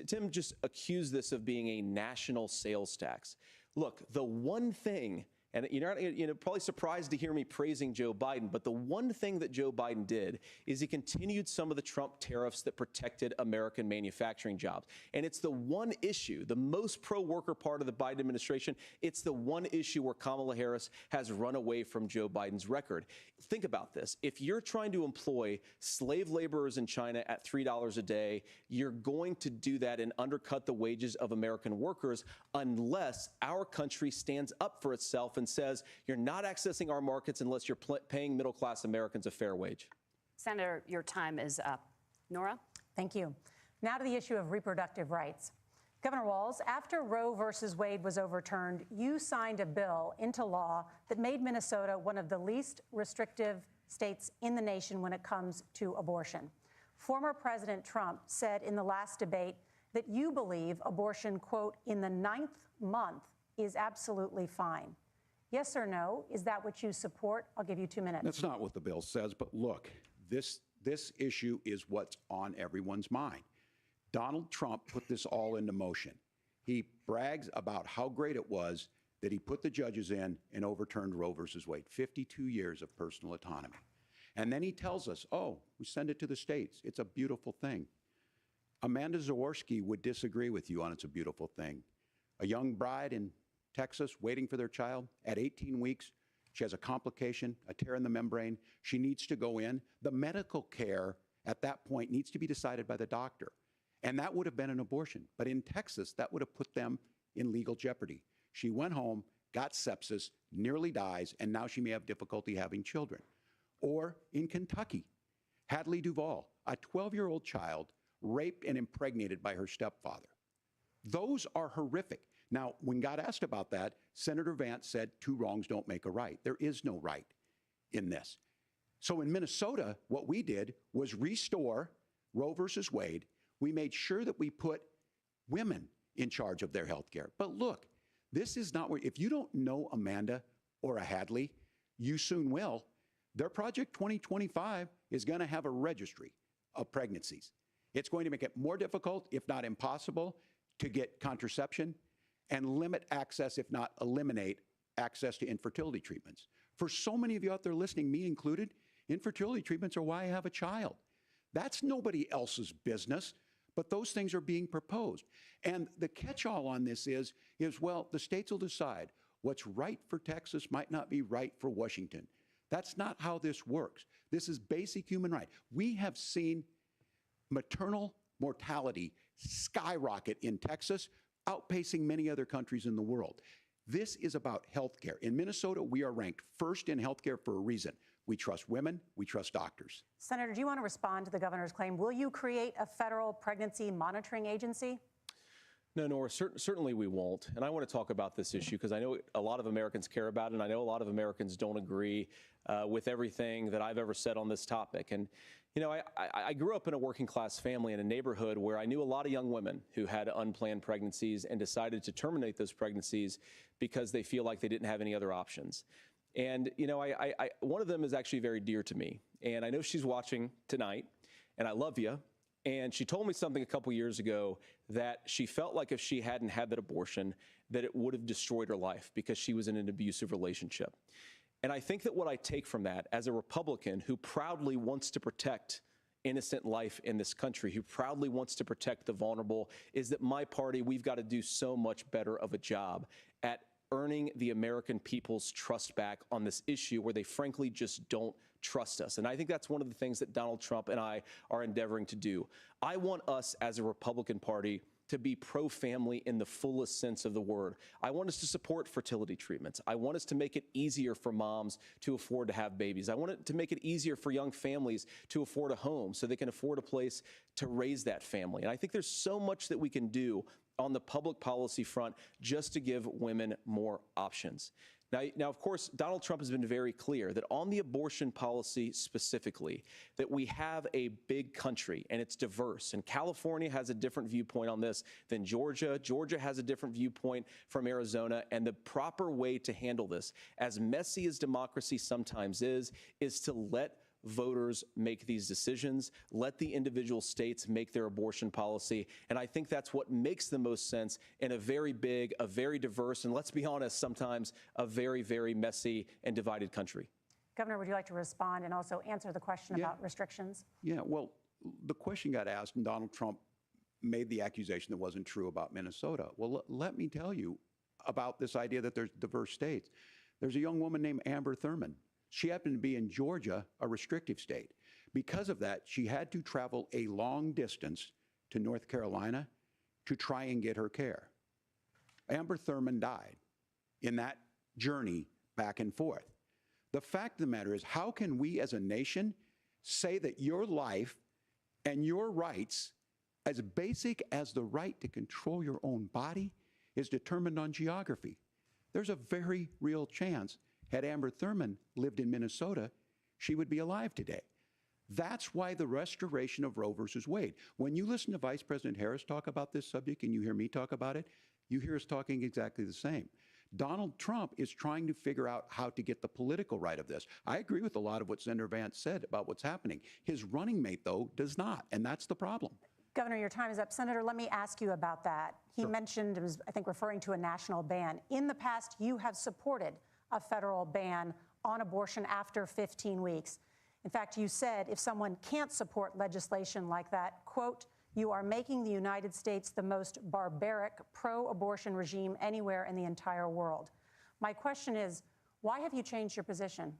Speaker 1: Tim just accused this of being a national sales tax. Look, the one thing, and you're probably surprised to hear me praising Joe Biden, but the one thing that Joe Biden did is he continued some of the Trump tariffs that protected American manufacturing jobs. And it's the one issue, the most pro-worker part of the Biden administration, it's the one issue where Kamala Harris has run away from Joe Biden's record. Think about this. If you're trying to employ slave laborers in China at $3 a day, you're going to do that and undercut the wages of American workers unless our country stands up for itself and says you're not accessing our markets unless you're paying middle-class Americans a fair wage.
Speaker 2: Senator, your time is up. Nora?
Speaker 4: Thank you. Now to the issue of reproductive rights. Governor Walz, after Roe versus Wade was overturned, you signed a bill into law that made Minnesota one of the least restrictive states in the nation when it comes to abortion. Former President Trump said in the last debate that you believe abortion, quote, in the 9th month is absolutely fine. Yes or no? Is that what you support? I'll give you 2 minutes.
Speaker 3: That's not what the bill says, but look, this issue is what's on everyone's mind. Donald Trump put this all into motion. He brags about how great it was that he put the judges in and overturned Roe versus Wade, 52 years of personal autonomy. And then he tells us, oh, we send it to the states. It's a beautiful thing. Amanda Zaworski would disagree with you on it's a beautiful thing. A young bride in Texas waiting for their child at 18 weeks. She has a complication, a tear in the membrane. She needs to go in. The medical care at that point needs to be decided by the doctor. And that would have been an abortion. But in Texas, that would have put them in legal jeopardy. She went home, got sepsis, nearly dies, and now she may have difficulty having children. Or in Kentucky, Hadley Duvall, a 12-year-old child raped and impregnated by her stepfather. Those are horrific. Now, when God asked about that, Senator Vance said, 2 wrongs don't make a right. There is no right in this. So in Minnesota, what we did was restore Roe versus Wade. We made sure that we put women in charge of their health care. But look, this is not where, if you don't know Amanda or a Hadley, you soon will. Their Project 2025 is going to have a registry of pregnancies. It's going to make it more difficult, if not impossible, to get contraception and limit access, if not eliminate access to infertility treatments. For so many of you out there listening, me included, infertility treatments are why I have a child. That's nobody else's business, but those things are being proposed. And the catch-all on this is, well, the states will decide what's right for Texas might not be right for Washington. That's not how this works. This is basic human right. We have seen maternal mortality skyrocket in Texas, outpacing many other countries in the world. This is about health care. In Minnesota, we are ranked first in health care for a reason. We trust women, we trust doctors.
Speaker 4: Senator, do you want to respond to the governor's claim? Will you create a federal pregnancy monitoring agency?
Speaker 1: No, Nora, certainly we won't. And I want to talk about this issue because I know a lot of Americans care about it, and I know a lot of Americans don't agree with everything that I've ever said on this topic. And, you know, I grew up in a working class family in a neighborhood where I knew a lot of young women who had unplanned pregnancies and decided to terminate those pregnancies because they feel like they didn't have any other options. And, you know, one of them is actually very dear to me. And I know she's watching tonight, and I love you. And she told me something a couple years ago that she felt like if she hadn't had that abortion, that it would have destroyed her life because she was in an abusive relationship. And I think that what I take from that as a Republican who proudly wants to protect innocent life in this country, who proudly wants to protect the vulnerable, is that my party, we've got to do so much better of a job at earning the American people's trust back on this issue where they frankly just don't trust us. And I think that's one of the things that Donald Trump and I are endeavoring to do. I want us as a Republican Party to be pro-family in the fullest sense of the word. I want us to support fertility treatments. I want us to make it easier for moms to afford to have babies. I want it to make it easier for young families to afford a home so they can afford a place to raise that family. And I think there's so much that we can do on the public policy front just to give women more options. Now, of course, Donald Trump has been very clear that on the abortion policy specifically, that we have a big country and it's diverse. And California has a different viewpoint on this than Georgia. Georgia has a different viewpoint from Arizona. And the proper way to handle this, as messy as democracy sometimes is to let voters make these decisions, let the individual states make their abortion policy. And I think that's what makes the most sense in a very big, a very diverse, and let's be honest, sometimes a very, very messy and divided country.
Speaker 4: Governor, would you like to respond and also answer the question about restrictions?
Speaker 3: Yeah, well, the question got asked and Donald Trump made the accusation that wasn't true about Minnesota. Well, let me tell you about this idea that there's diverse states. There's a young woman named Amber Thurman. She happened to be in Georgia, a restrictive state. Because of that, she had to travel a long distance to North Carolina to try and get her care. Amber Thurman died in that journey back and forth. The fact of the matter is, how can we as a nation say that your life and your rights, as basic as the right to control your own body, is determined on geography? There's a very real chance had Amber Thurman lived in Minnesota, she would be alive today. That's why the restoration of Roe versus Wade. When you listen to Vice President Harris talk about this subject and you hear me talk about it, you hear us talking exactly the same. Donald Trump is trying to figure out how to get the political right of this. I agree with a lot of what Senator Vance said about what's happening. His running mate, though, does not, and that's the problem.
Speaker 4: Governor, your time is up. Senator, let me ask you about that. He mentioned, was, I think, referring to a national ban. In the past, you have supported a federal ban on abortion after 15 weeks. In fact, you said if someone can't support legislation like that, quote, you are making the United States the most barbaric pro-abortion regime anywhere in the entire world. My question is, why have you changed your position?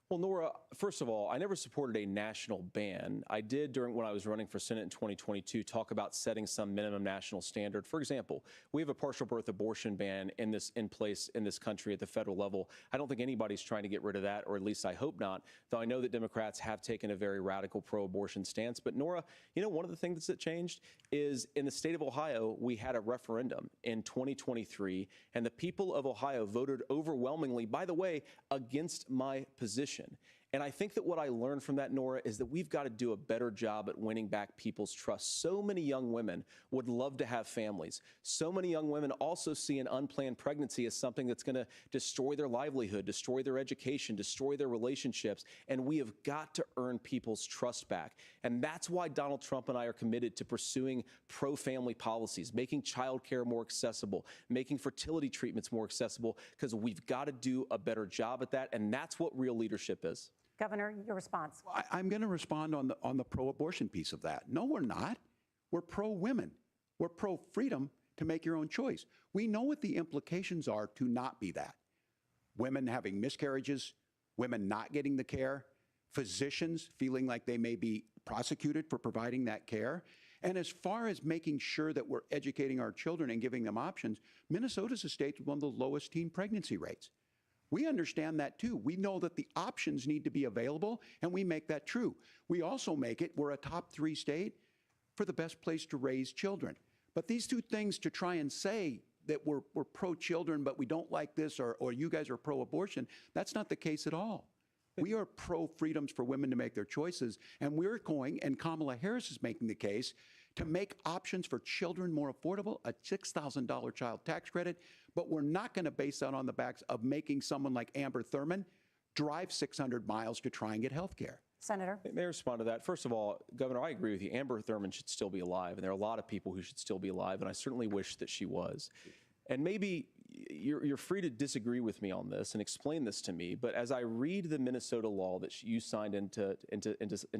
Speaker 1: Well, Nora, first of all, I never supported a national ban. I did when I was running for Senate in 2022 talk about setting some minimum national standard. For example, we have a partial birth abortion ban in place in this country at the federal level. I don't think anybody's trying to get rid of that, or at least I hope not, though I know that Democrats have taken a very radical pro-abortion stance. But Nora, you know, one of the things that changed is in the state of Ohio, we had a referendum in 2023, and the people of Ohio voted overwhelmingly, by the way, against my position. And I think that what I learned from that, Nora, is that we've got to do a better job at winning back people's trust. So many young women would love to have families. So many young women also see an unplanned pregnancy as something that's going to destroy their livelihood, destroy their education, destroy their relationships. And we have got to earn people's trust back. And that's why Donald Trump and I are committed to pursuing pro-family policies, making childcare more accessible, making fertility treatments more accessible, because we've got to do a better job at that. And that's what real leadership is.
Speaker 4: Governor, your response.
Speaker 3: I'm going to respond on the pro-abortion piece of that. No, we're not. We're pro-women. We're pro-freedom to make your own choice. We know what the implications are to not be that. Women having miscarriages, women not getting the care, physicians feeling like they may be prosecuted for providing that care. And as far as making sure that we're educating our children and giving them options, Minnesota's a state with one of the lowest teen pregnancy rates. We understand that too. We know that the options need to be available, and we make that true. We also make it, we're a top 3 state for the best place to raise children. But these two things to try and say that we're pro-children, but we don't like this, or you guys are pro-abortion, that's not the case at all. We are pro-freedoms for women to make their choices, and we're going, and Kamala Harris is making the case, to make options for children more affordable, a $6,000 child tax credit, but we're not going to base that on the backs of making someone like Amber Thurman drive 600 miles to try and get health care.
Speaker 4: Senator?
Speaker 1: May I respond to that? First of all, Governor, I agree with you. Amber Thurman should still be alive, and there are a lot of people who should still be alive, and I certainly wish that she was. And maybe you're free to disagree with me on this and explain this to me, but as I read the Minnesota law that you signed into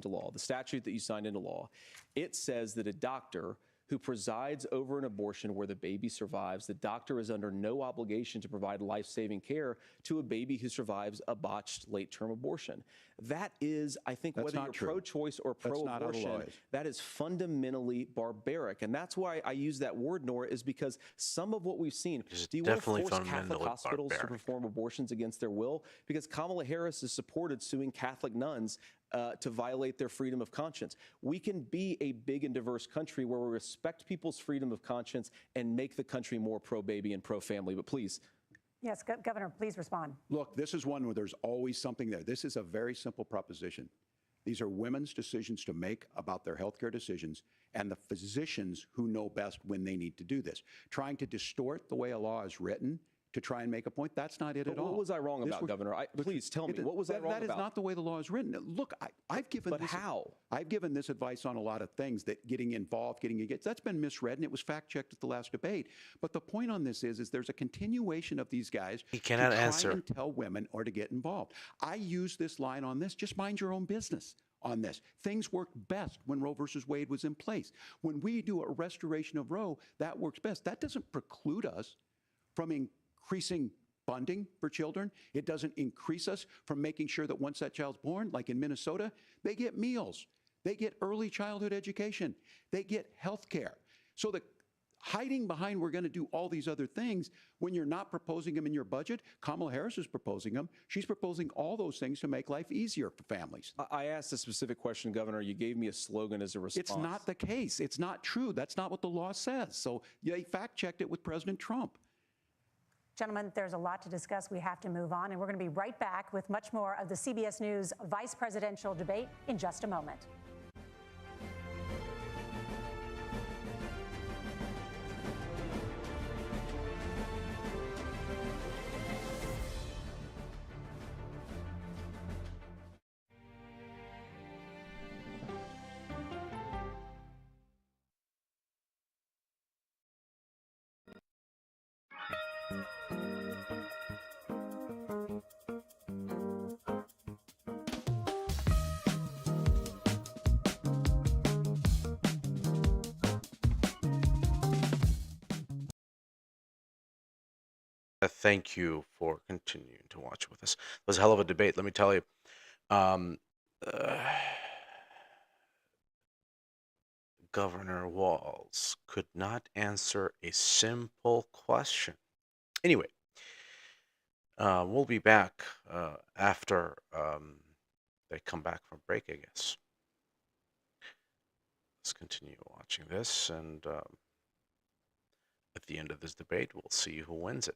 Speaker 1: law, the statute that you signed into law, it says that a doctor who presides over an abortion where the baby survives, the doctor is under no obligation to provide life-saving care to a baby who survives a botched late-term abortion. That is, I think,
Speaker 3: That's
Speaker 1: whether you're pro-choice or pro-abortion, that is fundamentally barbaric. And that's why I use that word, Nora, is because some of what we've seen, do you want to force Catholic hospitals to perform abortions against their will? Because Kamala Harris has supported suing Catholic nuns to violate their freedom of conscience. We can be a big and diverse country where we respect people's freedom of conscience and make the country more pro-baby and pro-family. But please.
Speaker 4: Yes, Governor, please respond.
Speaker 3: Look, this is one where there's always something there. This is a very simple proposition. These are women's decisions to make about their healthcare decisions, and the physicians who know best when they need to do this. Trying to distort the way a law is written to try and make a point, that's not it at all.
Speaker 1: What was I wrong about, Governor? Please tell me, what was I wrong about?
Speaker 3: That is not the way the law is written. Look, I've given
Speaker 1: But
Speaker 3: this,
Speaker 1: how?
Speaker 3: I've given this advice on a lot of things, that getting involved, getting engaged, that's been misread, and it was fact-checked at the last debate. But the point on this is there's a continuation of these guys
Speaker 7: He cannot
Speaker 3: to try
Speaker 7: answer.
Speaker 3: and tell women or to get involved. I use this line on this, just mind your own business on this. Things worked best when Roe versus Wade was in place. When we do a restoration of Roe, that works best. That doesn't preclude us from increasing funding for children. It doesn't increase us from making sure that once that child's born, like in Minnesota, they get meals, they get early childhood education, they get health care. So the hiding behind we're going to do all these other things when you're not proposing them in your budget, Kamala Harris is proposing them. She's proposing all those things to make life easier for families.
Speaker 1: I asked a specific question, Governor. You gave me a slogan as a response.
Speaker 3: It's not the case. It's not true. That's not what the law says. So they fact-checked it with President Trump.
Speaker 4: Gentlemen, there's a lot to discuss. We have to move on, and we're going to be right back with much more of the CBS News vice presidential debate in just a moment.
Speaker 7: Thank you for continuing to watch with us. It was a hell of a debate, let me tell you. Governor Walz could not answer a simple question. Anyway, we'll be back after they come back from break, I guess. Let's continue watching this, and at the end of this debate, we'll see who wins it.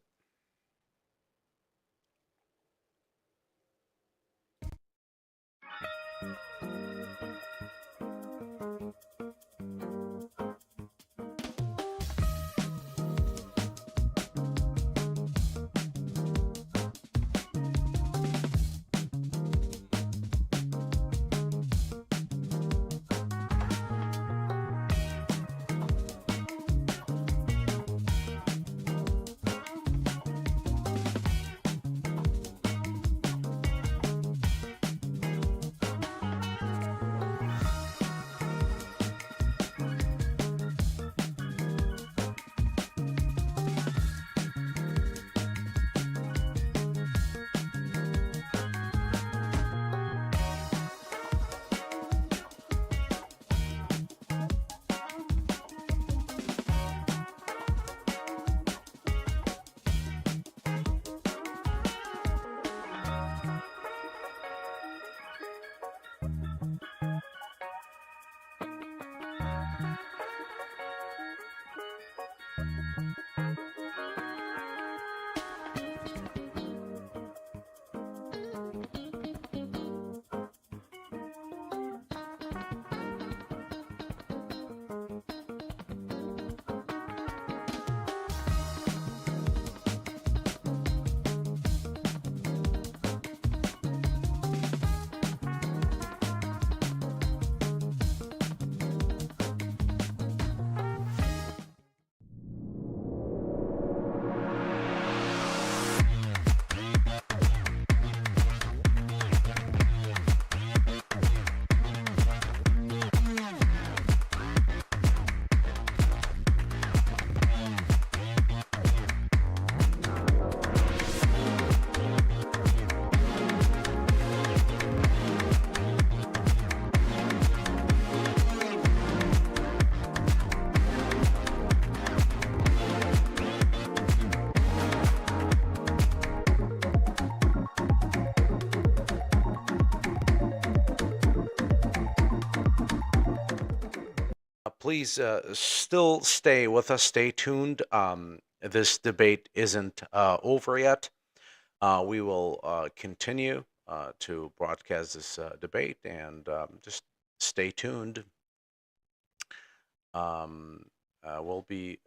Speaker 7: Please still stay with us. Stay tuned. This debate isn't over yet. We will continue to broadcast this debate, and just stay tuned. We'll be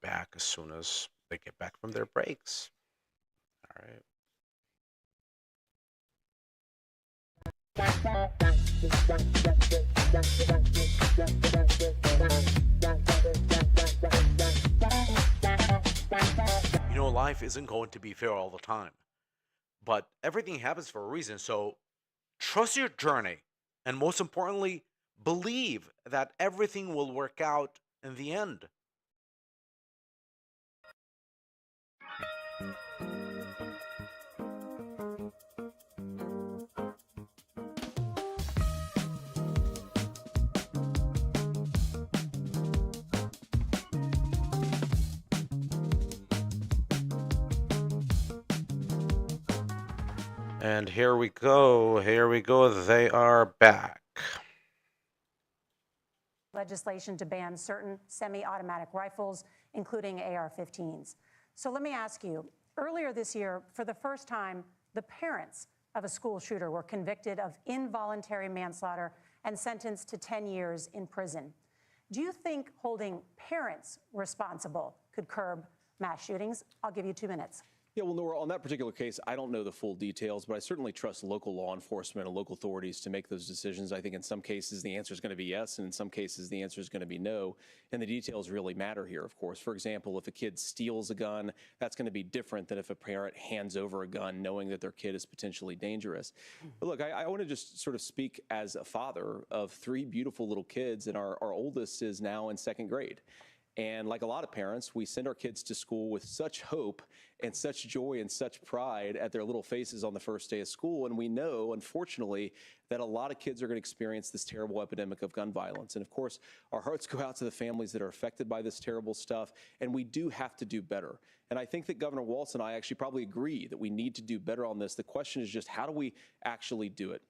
Speaker 7: back as soon as they get back from their breaks. All right. You know, life isn't going to be fair all the time, but everything happens for a reason. So trust your journey, and most importantly, believe that everything will work out in the end. And here we go. They are back.
Speaker 4: Legislation to ban certain semi-automatic rifles, including AR-15s. So let me ask you, earlier this year, for the first time, the parents of a school shooter were convicted of involuntary manslaughter and sentenced to 10 years in prison. Do you think holding parents responsible could curb mass shootings? I'll give you 2 minutes.
Speaker 1: Yeah, well, Nora, on that particular case, I don't know the full details, but I certainly trust local law enforcement and local authorities to make those decisions. I think in some cases the answer is going to be yes, and in some cases the answer is going to be no. And the details really matter here, of course. For example, if a kid steals a gun, that's going to be different than if a parent hands over a gun knowing that their kid is potentially dangerous. But look, I want to just sort of speak as a father of 3 beautiful little kids, and our oldest is now in 2nd grade. And like a lot of parents, we send our kids to school with such hope and such joy and such pride at their little faces on the first day of school. And we know, unfortunately, that a lot of kids are going to experience this terrible epidemic of gun violence. And of course, our hearts go out to the families that are affected by this terrible stuff. And we do have to do better. And I think that Governor Walz and I actually probably agree that we need to do better on this. The question is just, how do we actually do it?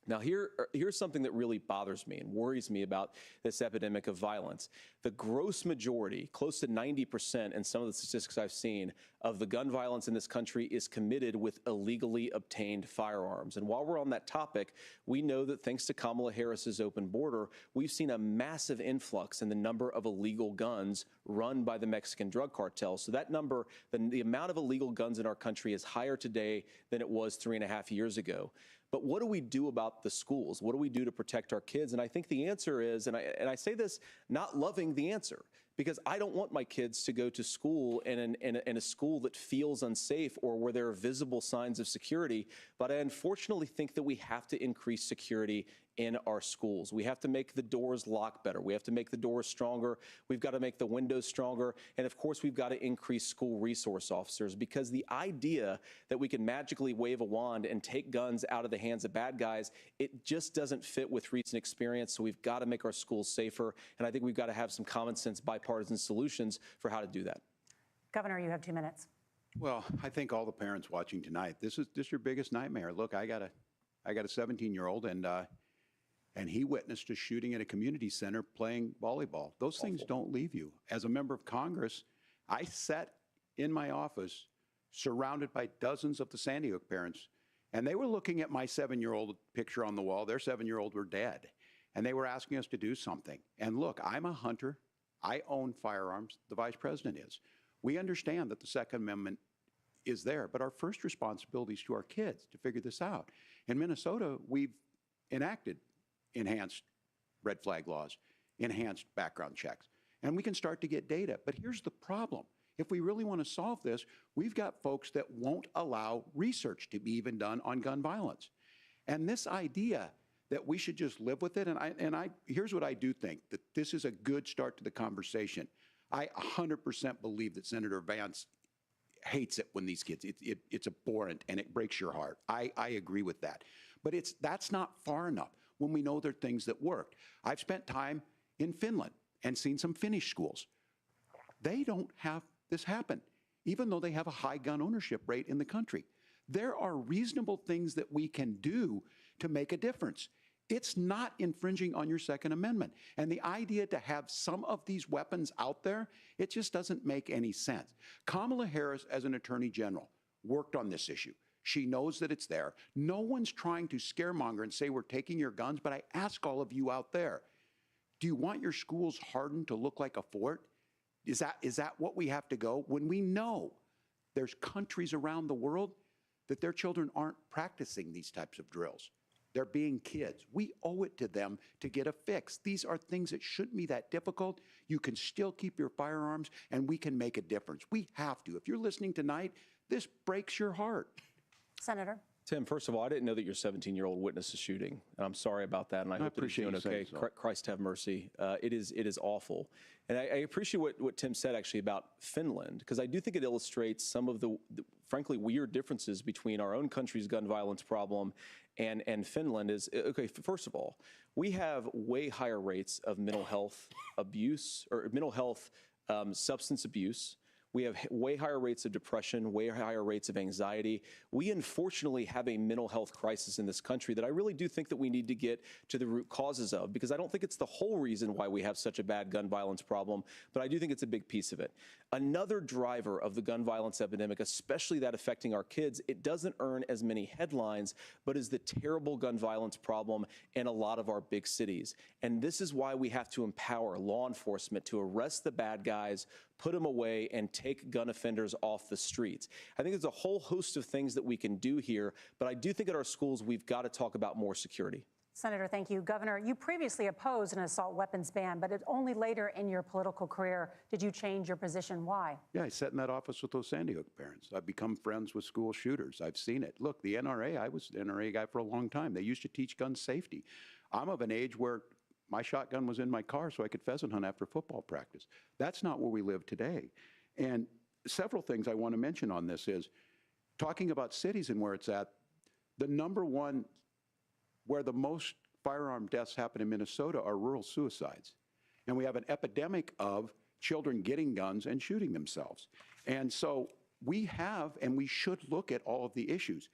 Speaker 1: Now, here's something that really bothers me and worries me about this epidemic of violence. The gross majority, close to 90% in some of the statistics I've seen, of the gun violence in this country is committed with illegally obtained firearms. And while we're on that topic, we know that thanks to Kamala Harris's open border, we've seen a massive influx in the number of illegal guns run by the Mexican drug cartel. So that number, the amount of illegal guns in our country is higher today than it was 3.5 years ago. But what do we do about the schools? What do we do to protect our kids? And I think the answer is, and I say this not loving the answer, because I don't want my kids to go to school in a school that feels unsafe or where there are visible signs of security. But I unfortunately think that we have to increase security in our schools. We have to make the doors lock better. We have to make the doors stronger. We've got to make the windows stronger. And of course, we've got to increase school resource officers, because the idea that we can magically wave a wand and take guns out of the hands of bad guys, it just doesn't fit with recent experience. So we've got to make our schools safer. And I think we've got to have some common sense bipartisan solutions for how to do that.
Speaker 4: Governor, you have 2 minutes.
Speaker 3: Well, I think all the parents watching tonight, this is your biggest nightmare. Look, I got a 17-year-old, and he witnessed a shooting at a community center playing volleyball. Those things don't leave you. As a member of Congress, I sat in my office surrounded by dozens of the Sandy Hook parents, and they were looking at my 7-year-old picture on the wall. Their 7-year-old were dead. and they were asking us to do something. And look, I'm a hunter. I own firearms. The vice president is. We understand that the Second Amendment is there, but our first responsibility is to our kids to figure this out. In Minnesota, we've enacted enhanced red flag laws, enhanced background checks, and we can start to get data. But here's the problem. If we really want to solve this, we've got folks that won't allow research to be even done on gun violence. And this idea that we should just live with it, here's what I do think, that this is a good start to the conversation. I 100% believe that Senator Vance hates it when these kids, it's abhorrent and it breaks your heart. I agree with that. But that's not far enough when we know there are things that worked. I've spent time in Finland and seen some Finnish schools. They don't have this happen, even though they have a high gun ownership rate in the country. There are reasonable things that we can do to make a difference. It's not infringing on your Second Amendment. And the idea to have some of these weapons out there, it just doesn't make any sense. Kamala Harris, as an attorney general, worked on this issue. She knows that it's there. No one's trying to scaremonger and say we're taking your guns, but I ask all of you out there, do you want your schools hardened to look like a fort? Is that what we have to go? When we know there's countries around the world that their children aren't practicing these types of drills. They're being kids. We owe it to them to get a fix. These are things that shouldn't be that difficult. You can still keep your firearms, and we can make a difference. We have to. If you're listening tonight, this breaks your heart.
Speaker 4: Senator.
Speaker 1: Tim, first of all, I didn't know that your 17-year-old witnessed a shooting. And I'm sorry about that, and I hope that he's doing okay. Christ have mercy. It is awful. And I appreciate what Tim said, actually, about Finland, because I do think it illustrates some of the frankly, weird differences between our own country's gun violence problem and Finland. Is, okay, first of all, we have way higher rates of mental health abuse, or mental health substance abuse. We have way higher rates of depression, way higher rates of anxiety. We unfortunately have a mental health crisis in this country that I really do think that we need to get to the root causes of, because I don't think it's the whole reason why we have such a bad gun violence problem, but I do think it's a big piece of it. Another driver of the gun violence epidemic, especially that affecting our kids, it doesn't earn as many headlines, but is the terrible gun violence problem in a lot of our big cities. And this is why we have to empower law enforcement to arrest the bad guys, put them away, and take gun offenders off the streets. I think there's a whole host of things that we can do here, but I do think at our schools we've got to talk about more security.
Speaker 4: Senator, thank you. Governor, you previously opposed an assault weapons ban, but only later in your political career did you change your position. Why?
Speaker 3: Yeah, I sat in that office with those Sandy Hook parents. I've become friends with school shooters. I've seen it. Look, the NRA, I was an NRA guy for a long time. They used to teach gun safety. I'm of an age where my shotgun was in my car so I could pheasant hunt after football practice. That's not where we live today. And several things I want to mention on this is, talking about cities and where it's at, the number one where the most firearm deaths happen in Minnesota are rural suicides. And we have an epidemic of children getting guns and shooting themselves. And so we have, and we should look at all of the issues,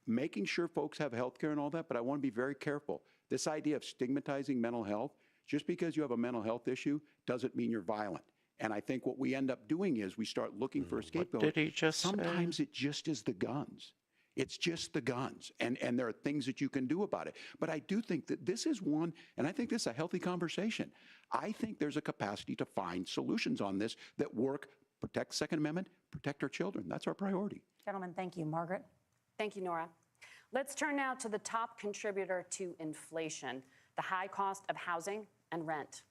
Speaker 3: making sure folks have health care and all that, but I want to be very careful. This idea of stigmatizing mental health, just because you have a mental health issue doesn't mean you're violent. And I think what we end up doing is we start looking for a scapegoat.
Speaker 7: What did he just
Speaker 3: Sometimes
Speaker 7: say?
Speaker 3: it just is the guns. It's just the guns, and there are things that you can do about it. But I do think that this is one, and I think this is a healthy conversation. I think there's a capacity to find solutions on this that work, protect the Second Amendment, protect our children. That's our priority.
Speaker 4: Gentlemen, thank you. Margaret?
Speaker 2: Thank you, Nora. Let's turn now to the top contributor to inflation, the high cost of housing and rent.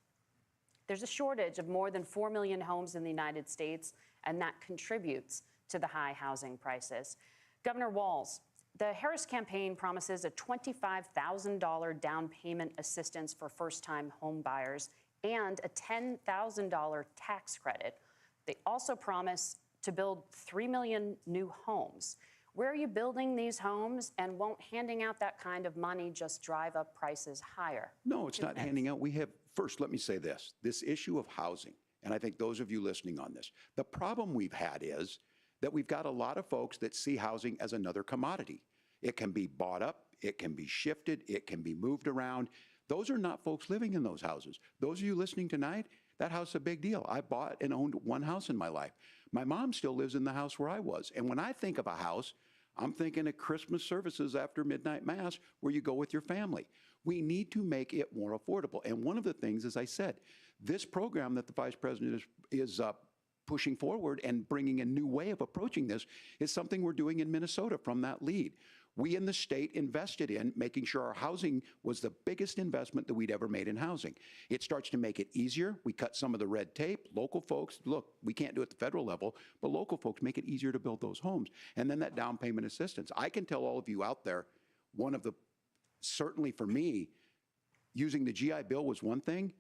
Speaker 2: There's a shortage of more than 4 million homes in the United States, and that contributes to the high housing prices. Governor Walz, the Harris campaign promises a $25,000 down payment assistance for first-time home buyers and a $10,000 tax credit. They also promise to build 3 million new homes. Where are you building these homes, and won't handing out that kind of money just drive up prices higher?
Speaker 3: No, it's not handing out. We have, first, let me say this issue of housing, and I think those of you listening on this, the problem we've had is that we've got a lot of folks that see housing as another commodity. It can be bought up, it can be shifted, it can be moved around. Those are not folks living in those houses. Those of you listening tonight, that house is a big deal. I bought and owned one house in my life. My mom still lives in the house where I was. And when I think of a house, I'm thinking of Christmas services after midnight mass where you go with your family. We need to make it more affordable. And one of the things, as I said, this program that the Vice President is pushing forward and bringing a new way of approaching this is something we're doing in Minnesota from that lead. We in the state invested in making sure our housing was the biggest investment that we'd ever made in housing. It starts to make it easier. We cut some of the red tape. Local folks, look, we can't do it at the federal level, but local folks make it easier to build those homes. And then that down payment assistance. I can tell all of you out there, one of the, certainly for me, using the GI Bill was one thing,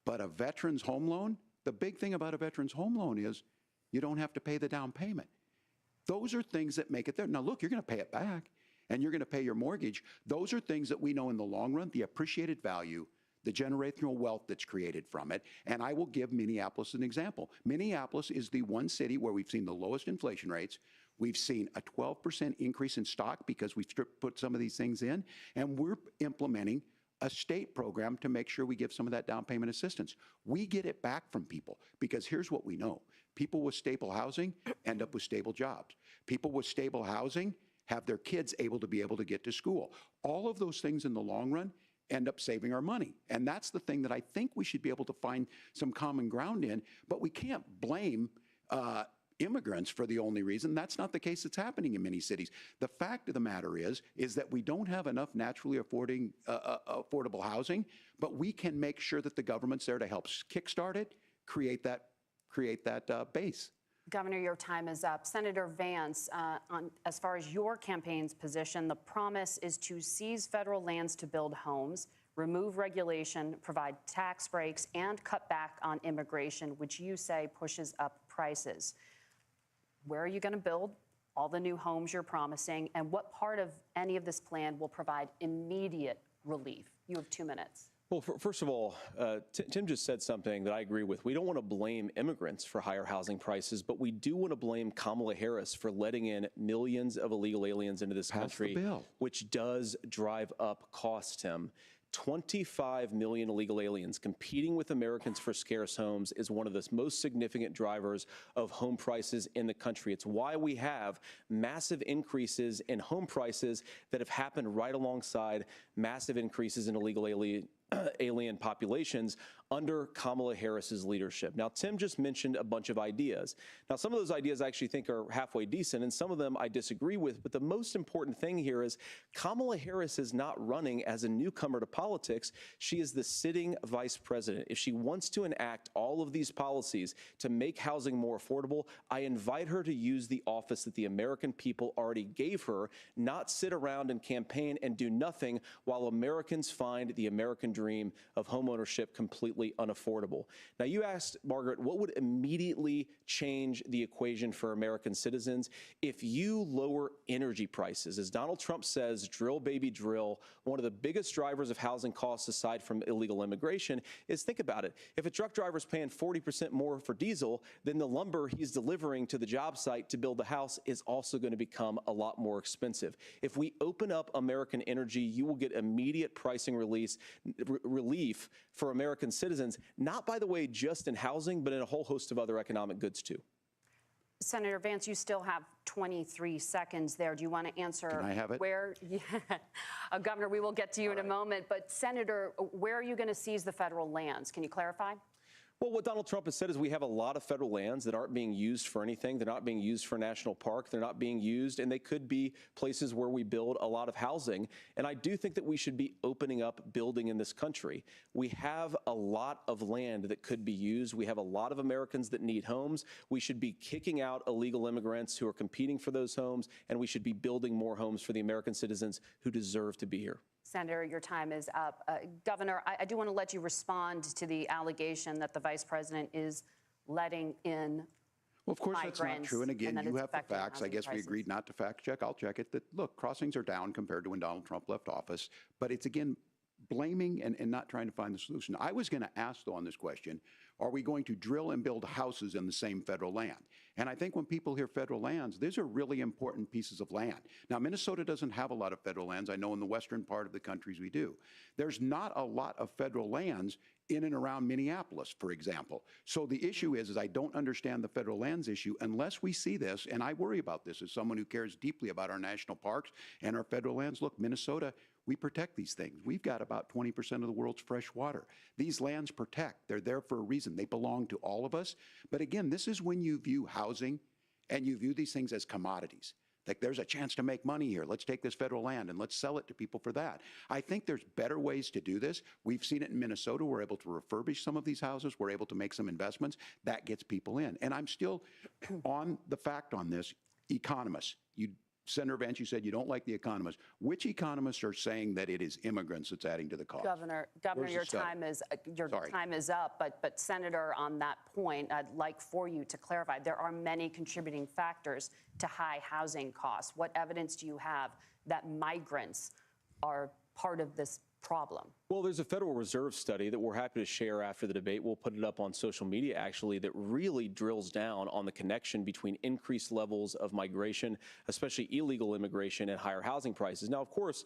Speaker 3: but a veteran's home loan, the big thing about a veteran's home loan is you don't have to pay the down payment. Those are things that make it there. Now, look, you're going to pay it back, and you're going to pay your mortgage. Those are things that we know in the long run, the appreciated value, the generational wealth that's created from it. And I will give Minneapolis an example. Minneapolis is the one city where we've seen the lowest inflation rates. We've seen a 12% increase in stock because we've put some of these things in, and we're implementing a state program to make sure we give some of that down payment assistance. We get it back from people because here's what we know. People with stable housing end up with stable jobs. People with stable housing have their kids able to get to school. All of those things in the long run end up saving our money. And that's the thing that I think we should be able to find some common ground in, but we can't blame immigrants for the only reason. That's not the case that's happening in many cities. The fact of the matter is that we don't have enough naturally affordable housing, but we can make sure that the government's there to help kickstart it, create that base.
Speaker 2: Governor, your time is up. Senator Vance, as far as your campaign's position, the promise is to seize federal lands to build homes, remove regulation, provide tax breaks, and cut back on immigration, which you say pushes up prices. Where are you going to build all the new homes you're promising, and what part of any of this plan will provide immediate relief? You have 2 minutes.
Speaker 1: Well, first of all, Tim just said something that I agree with. We don't want to blame immigrants for higher housing prices, but we do want to blame Kamala Harris for letting in millions of illegal aliens into this country, which does drive up costs, Tim. 25 million illegal aliens competing with Americans for scarce homes is one of the most significant drivers of home prices in the country. It's why we have massive increases in home prices that have happened right alongside massive increases in illegal alien populations under Kamala Harris's leadership. Now, Tim just mentioned a bunch of ideas. Now, some of those ideas I actually think are halfway decent, and some of them I disagree with, but the most important thing here is Kamala Harris is not running as a newcomer to politics. She is the sitting vice president. If she wants to enact all of these policies to make housing more affordable, I invite her to use the office that the American people already gave her, not sit around and campaign and do nothing while Americans find the American dream of homeownership completely unaffordable. Now, you asked, Margaret, what would immediately change the equation for American citizens? If you lower energy prices, as Donald Trump says, drill, baby, drill, one of the biggest drivers of housing costs aside from illegal immigration is, think about it, if a truck driver's paying 40% more for diesel, then the lumber he's delivering to the job site to build the house is also going to become a lot more expensive. If we open up American energy, you will get immediate pricing relief for American citizens, not, by the way, just in housing, but in a whole host of other economic goods, too.
Speaker 2: Senator Vance, you still have 23 seconds there. Do you want to answer?
Speaker 3: Can I have it?
Speaker 2: Where, yeah. Governor, we will get to you in a moment, but Senator, where are you going to seize the federal lands? Can you clarify?
Speaker 1: Well, what Donald Trump has said is we have a lot of federal lands that aren't being used for anything. They're not being used for a national park. They're not being used, and they could be places where we build a lot of housing. And I do think that we should be opening up building in this country. We have a lot of land that could be used. We have a lot of Americans that need homes. We should be kicking out illegal immigrants who are competing for those homes, and we should be building more homes for the American citizens who deserve to be here.
Speaker 2: Senator, your time is up. Governor, I do want to let you respond to the allegation that the vice president is letting in
Speaker 3: Well, of course, that's not true. And again, you have the facts. I guess we agreed not to fact check. I'll check it. That, look, crossings are down compared to when Donald Trump left office. But it's, again, blaming and not trying to find the solution. I was going to ask, though, on this question, are we going to drill and build houses in the same federal land? And I think when people hear federal lands, these are really important pieces of land. Now, Minnesota doesn't have a lot of federal lands. I know in the western part of the countries we do. There's not a lot of federal lands in and around Minneapolis, for example. So the issue is I don't understand the federal lands issue unless we see this, and I worry about this as someone who cares deeply about our national parks and our federal lands. Look, Minnesota, we protect these things. We've got about 20% of the world's fresh water. These lands protect. They're there for a reason. They belong to all of us. But again, this is when you view housing and you view these things as commodities. Like, there's a chance to make money here. Let's take this federal land and let's sell it to people for that. I think there's better ways to do this. We've seen it in Minnesota. We're able to refurbish some of these houses. We're able to make some investments. That gets people in. And I'm still on the fact on this. Economists, Senator Vance, you said you don't like the economists. Which economists are saying that it is immigrants that's adding to the cost?
Speaker 2: Governor, your time is up. But Senator, on that point, I'd like for you to clarify. There are many contributing factors to high housing costs. What evidence do you have that migrants are part of this problem?
Speaker 1: Well, there's a Federal Reserve study that we're happy to share after the debate. We'll put it up on social media, actually, that really drills down on the connection between increased levels of migration, especially illegal immigration, and higher housing prices. Now, of course,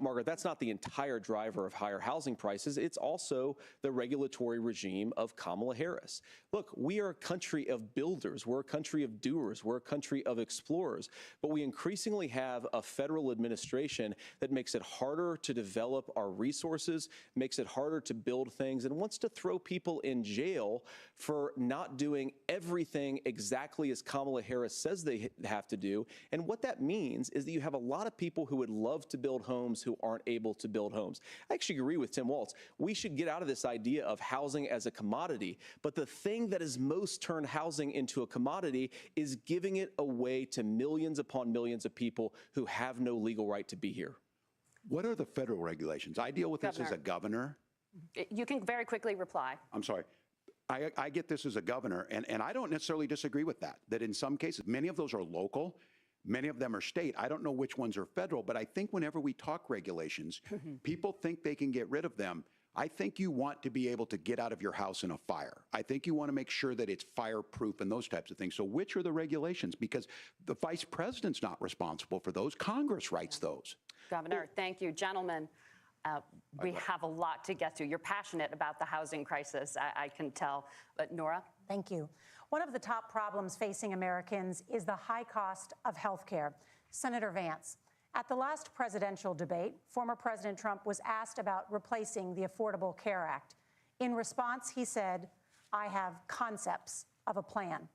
Speaker 1: Margaret, that's not the entire driver of higher housing prices. It's also the regulatory regime of Kamala Harris. Look, we are a country of builders. We're a country of doers. We're a country of explorers. But we increasingly have a federal administration that makes it harder to develop our resources, makes it harder to build things, and wants to throw people in jail for not doing everything exactly as Kamala Harris says they have to do. And what that means is that you have a lot of people who would love to build homes who aren't able to build homes. I actually agree with Tim Walz. We should get out of this idea of housing as a commodity. But the thing that has most turned housing into a commodity is giving it away to millions upon millions of people who have no legal right to be here.
Speaker 3: What are the federal regulations? I deal with this as a governor.
Speaker 2: You can very quickly reply.
Speaker 3: I'm sorry. I get this as a governor, and I don't necessarily disagree with that in some cases, many of those are local. Many of them are state. I don't know which ones are federal, but I think whenever we talk regulations, people think they can get rid of them. I think you want to be able to get out of your house in a fire. I think you want to make sure that it's fireproof and those types of things. So which are the regulations? Because the vice president's not responsible for those. Congress writes those.
Speaker 2: Governor, thank you. Gentlemen, we have a lot to get to. You're passionate about the housing crisis, I can tell. But Nora?
Speaker 4: Thank you. One of the top problems facing Americans is the high cost of health care. Senator Vance, at the last presidential debate, former President Trump was asked about replacing the Affordable Care Act. In response, he said, "I have concepts of a plan."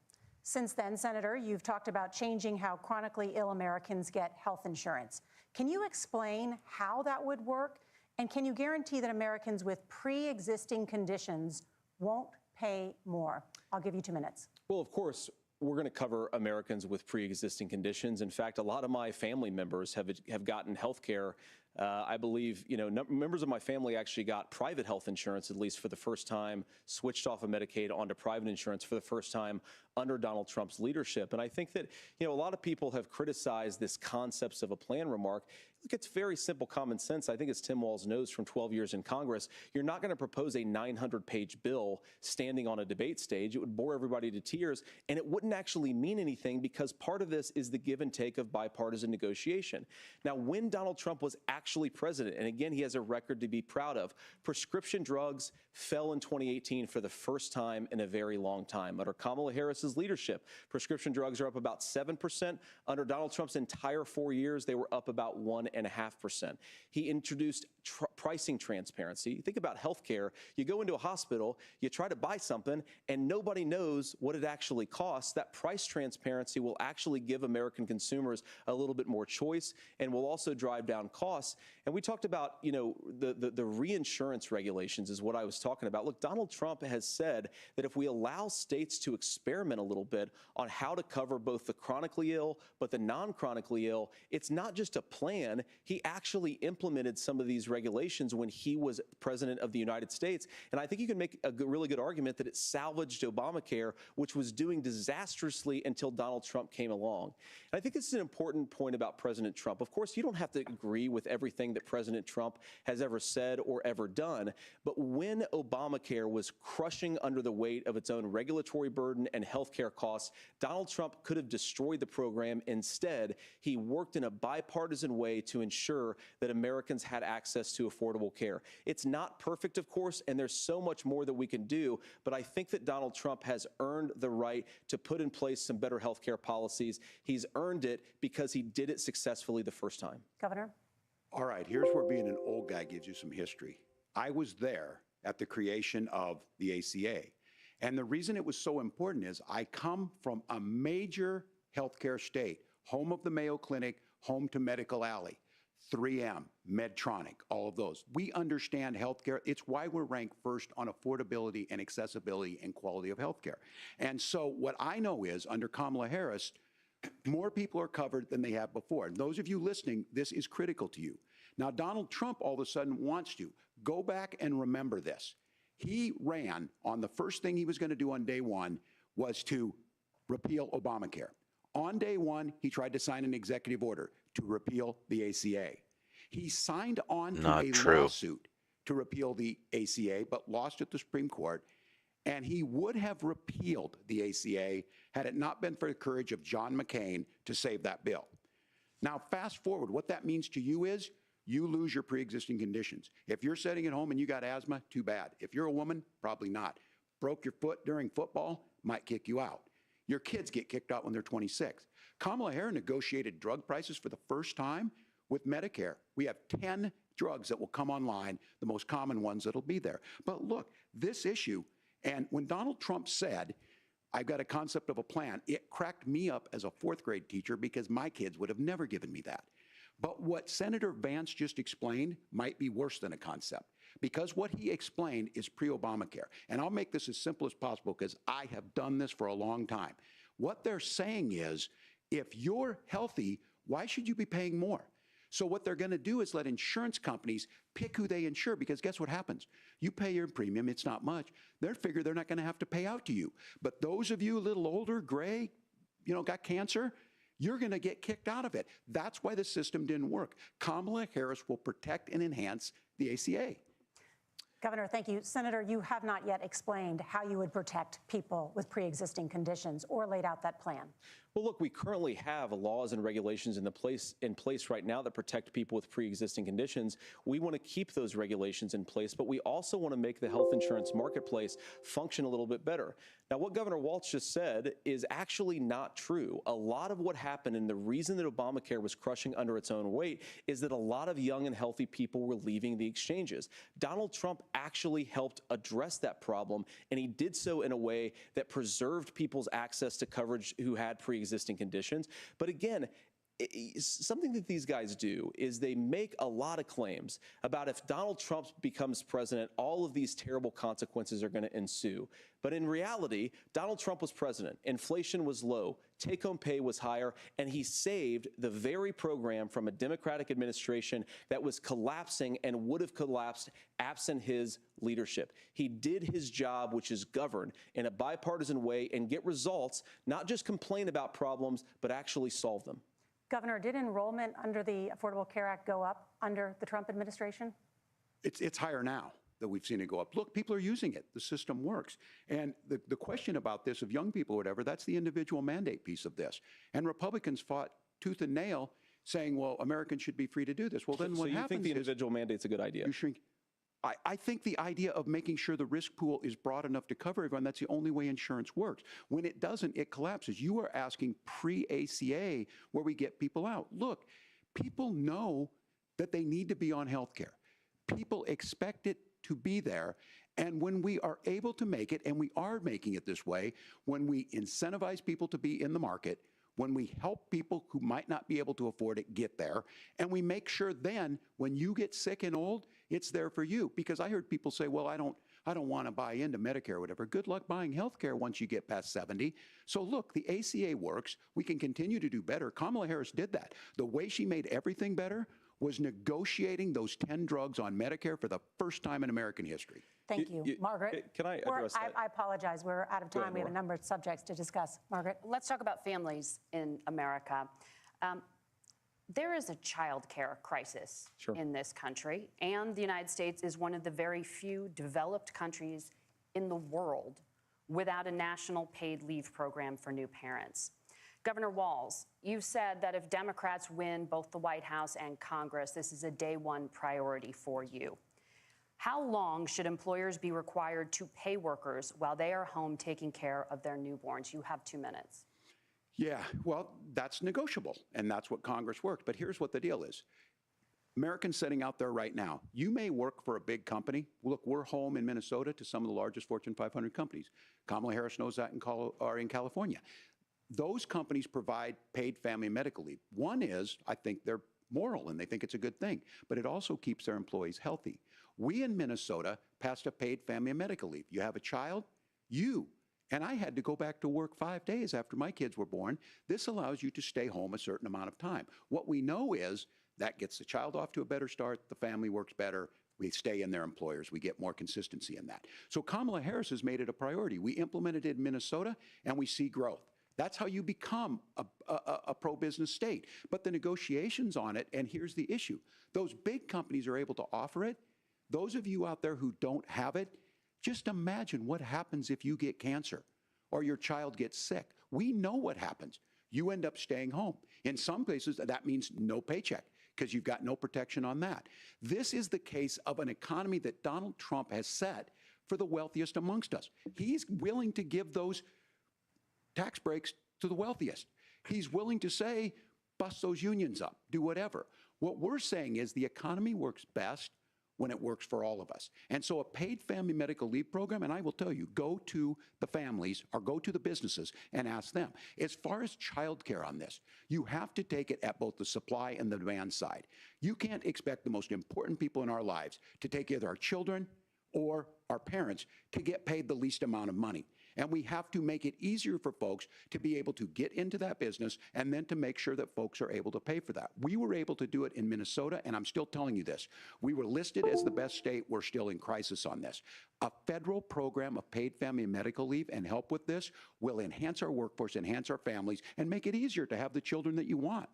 Speaker 4: Since then, Senator, you've talked about changing how chronically ill Americans get health insurance. Can you explain how that would work? And can you guarantee that Americans with pre-existing conditions won't pay more? I'll give you 2 minutes.
Speaker 1: Well, of course, we're going to cover Americans with pre-existing conditions. In fact, a lot of my family members have gotten health care. I believe, members of my family actually got private health insurance, at least for the first time, switched off of Medicaid onto private insurance for the first time under Donald Trump's leadership. And I think that, a lot of people have criticized this concepts of a plan remark. Look, it's very simple common sense. I think as Tim Walz knows from 12 years in Congress, you're not going to propose a 900-page bill standing on a debate stage. It would bore everybody to tears, and it wouldn't actually mean anything because part of this is the give and take of bipartisan negotiation. Now, when Donald Trump was actually president, and again, he has a record to be proud of, prescription drugs fell in 2018 for the first time in a very long time. Under Kamala Harris's leadership, prescription drugs are up about 7%. Under Donald Trump's entire 4 years, they were up about 1.5%. He introduced pricing transparency. Think about healthcare. You go into a hospital, you try to buy something, and nobody knows what it actually costs. That price transparency will actually give American consumers a little bit more choice and will also drive down costs. And we talked about, the reinsurance regulations is what I was talking about. Look, Donald Trump has said that if we allow states to experiment a little bit on how to cover both the chronically ill but the non-chronically ill, it's not just a plan. He actually implemented some of these regulations when he was president of the United States. And I think you can make a really good argument that it salvaged Obamacare, which was doing disastrously until Donald Trump came along. And I think this is an important point about President Trump. Of course, you don't have to agree with everything that President Trump has ever said or ever done. But when Obamacare was crushing under the weight of its own regulatory burden and health healthcare costs, Donald Trump could have destroyed the program. Instead, he worked in a bipartisan way to ensure that Americans had access to affordable care. It's not perfect, of course, and there's so much more that we can do, but I think that Donald Trump has earned the right to put in place some better healthcare policies. He's earned it because he did it successfully the first time.
Speaker 4: Governor?
Speaker 3: All right, here's where being an old guy gives you some history. I was there at the creation of the ACA. And the reason it was so important is I come from a major healthcare state, home of the Mayo Clinic, home to Medical Alley, 3M, Medtronic, all of those. We understand healthcare. It's why we're ranked first on affordability and accessibility and quality of healthcare. And so what I know is under Kamala Harris, more people are covered than they have before. And those of you listening, this is critical to you. Now, Donald Trump all of a sudden wants to go back and remember this. He ran on the first thing he was going to do on day one was to repeal Obamacare. On day one, he tried to sign an executive order to repeal the ACA. He signed on to a lawsuit to repeal the ACA, but lost at the Supreme Court. And he would have repealed the ACA had it not been for the courage of John McCain to save that bill. Now, fast forward, what that means to you is you lose your pre-existing conditions. If you're sitting at home and you got asthma, too bad. If you're a woman, probably not. Broke your foot during football, might kick you out. Your kids get kicked out when they're 26. Kamala Harris negotiated drug prices for the first time with Medicare. We have 10 drugs that will come online, the most common ones that'll be there. But look, this issue, and when Donald Trump said, I've got a concept of a plan, it cracked me up as a fourth grade teacher because my kids would have never given me that. But what Senator Vance just explained might be worse than a concept, because what he explained is pre-Obamacare. And I'll make this as simple as possible because I have done this for a long time. What they're saying is, if you're healthy, why should you be paying more? So what they're going to do is let insurance companies pick who they insure, because guess what happens? You pay your premium, it's not much. They figure they're not going to have to pay out to you. But those of you a little older, gray, got cancer, you're going to get kicked out of it. That's why the system didn't work. Kamala Harris will protect and enhance the ACA.
Speaker 4: Governor, thank you. Senator, you have not yet explained how you would protect people with pre-existing conditions or laid out that plan.
Speaker 1: Well, look, we currently have laws and regulations in place right now that protect people with pre-existing conditions. We want to keep those regulations in place, but we also want to make the health insurance marketplace function a little bit better. Now, what Governor Walz just said is actually not true. A lot of what happened, and the reason that Obamacare was crushing under its own weight, is that a lot of young and healthy people were leaving the exchanges. Donald Trump actually helped address that problem, and he did so in a way that preserved people's access to coverage who had pre-existing conditions. But again, something that these guys do is they make a lot of claims about if Donald Trump becomes president, all of these terrible consequences are going to ensue. But in reality, Donald Trump was president. Inflation was low, take-home pay was higher, and he saved the very program from a Democratic administration that was collapsing and would have collapsed absent his leadership. He did his job, which is govern in a bipartisan way and get results, not just complain about problems, but actually solve them.
Speaker 4: Governor, did enrollment under the Affordable Care Act go up under the Trump administration?
Speaker 3: It's higher now that we've seen it go up. Look, people are using it. The system works. And the question about this of young people or whatever, that's the individual mandate piece of this. And Republicans fought tooth and nail saying, well, Americans should be free to do this. Well, then what happens is—
Speaker 1: So you think the individual mandate's a good idea?
Speaker 3: You shrink. I think the idea of making sure the risk pool is broad enough to cover everyone, that's the only way insurance works. When it doesn't, it collapses. You are asking pre-ACA where we get people out. Look, people know that they need to be on health care. People expect it to be there. And when we are able to make it, and we are making it this way, when we incentivize people to be in the market, when we help people who might not be able to afford it get there, and we make sure then when you get sick and old, it's there for you. Because I heard people say, well, I don't want to buy into Medicare or whatever. Good luck buying health care once you get past 70. So look, the ACA works. We can continue to do better. Kamala Harris did that. The way she made everything better was negotiating those 10 drugs on Medicare for the first time in American history.
Speaker 4: Thank you. Margaret?
Speaker 1: Can I address that?
Speaker 4: I apologize. We're out of time. We have a number of subjects to discuss. Margaret?
Speaker 2: Let's talk about families in America. There is a child care crisis in this country, and the United States is one of the very few developed countries in the world without a national paid leave program for new parents. Governor Walz, you've said that if Democrats win both the White House and Congress, this is a day one priority for you. How long should employers be required to pay workers while they are home taking care of their newborns? You have 2 minutes.
Speaker 3: Yeah, well, that's negotiable, and that's what Congress worked. But here's what the deal is. Americans sitting out there right now, you may work for a big company. Look, we're home in Minnesota to some of the largest Fortune 500 companies. Kamala Harris knows that in California. Those companies provide paid family and medical leave. One is, I think they're moral and they think it's a good thing, but it also keeps their employees healthy. We in Minnesota passed a paid family and medical leave. You have a child, and I had to go back to work 5 days after my kids were born. This allows you to stay home a certain amount of time. What we know is that gets the child off to a better start, the family works better, we stay in their employers, we get more consistency in that. So Kamala Harris has made it a priority. We implemented it in Minnesota and we see growth. That's how you become a pro-business state. But the negotiations on it, and here's the issue, those big companies are able to offer it. Those of you out there who don't have it, just imagine what happens if you get cancer or your child gets sick. We know what happens. You end up staying home. In some places, that means no paycheck because you've got no protection on that. This is the case of an economy that Donald Trump has set for the wealthiest amongst us. He's willing to give those tax breaks to the wealthiest. He's willing to say, bust those unions up, do whatever. What we're saying is the economy works best when it works for all of us. And so a paid family medical leave program, and I will tell you, go to the families or go to the businesses and ask them. As far as childcare on this, you have to take it at both the supply and the demand side. You can't expect the most important people in our lives to take either our children or our parents to get paid the least amount of money. And we have to make it easier for folks to be able to get into that business and then to make sure that folks are able to pay for that. We were able to do it in Minnesota, and I'm still telling you this. We were listed as the best state. We're still in crisis on this. A federal program of paid family and medical leave and help with this will enhance our workforce, enhance our families, and make it easier to have the children that you want.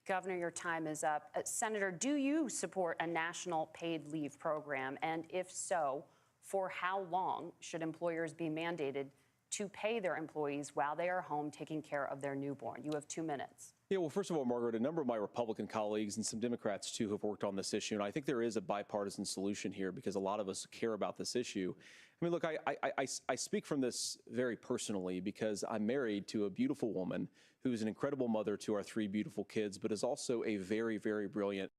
Speaker 2: Governor, your time is up. Senator, do you support a national paid leave program? And if so, for how long should employers be mandated to pay their employees while they are home taking care of their newborn? You have 2 minutes.
Speaker 1: Yeah, well, first of all, Margaret, a number of my Republican colleagues and some Democrats, too, have worked on this issue. And I think there is a bipartisan solution here because a lot of us care about this issue. I mean, look, I speak from this very personally because I'm married to a beautiful woman who's an incredible mother to our 3 beautiful kids, but is also a very, very brilliant.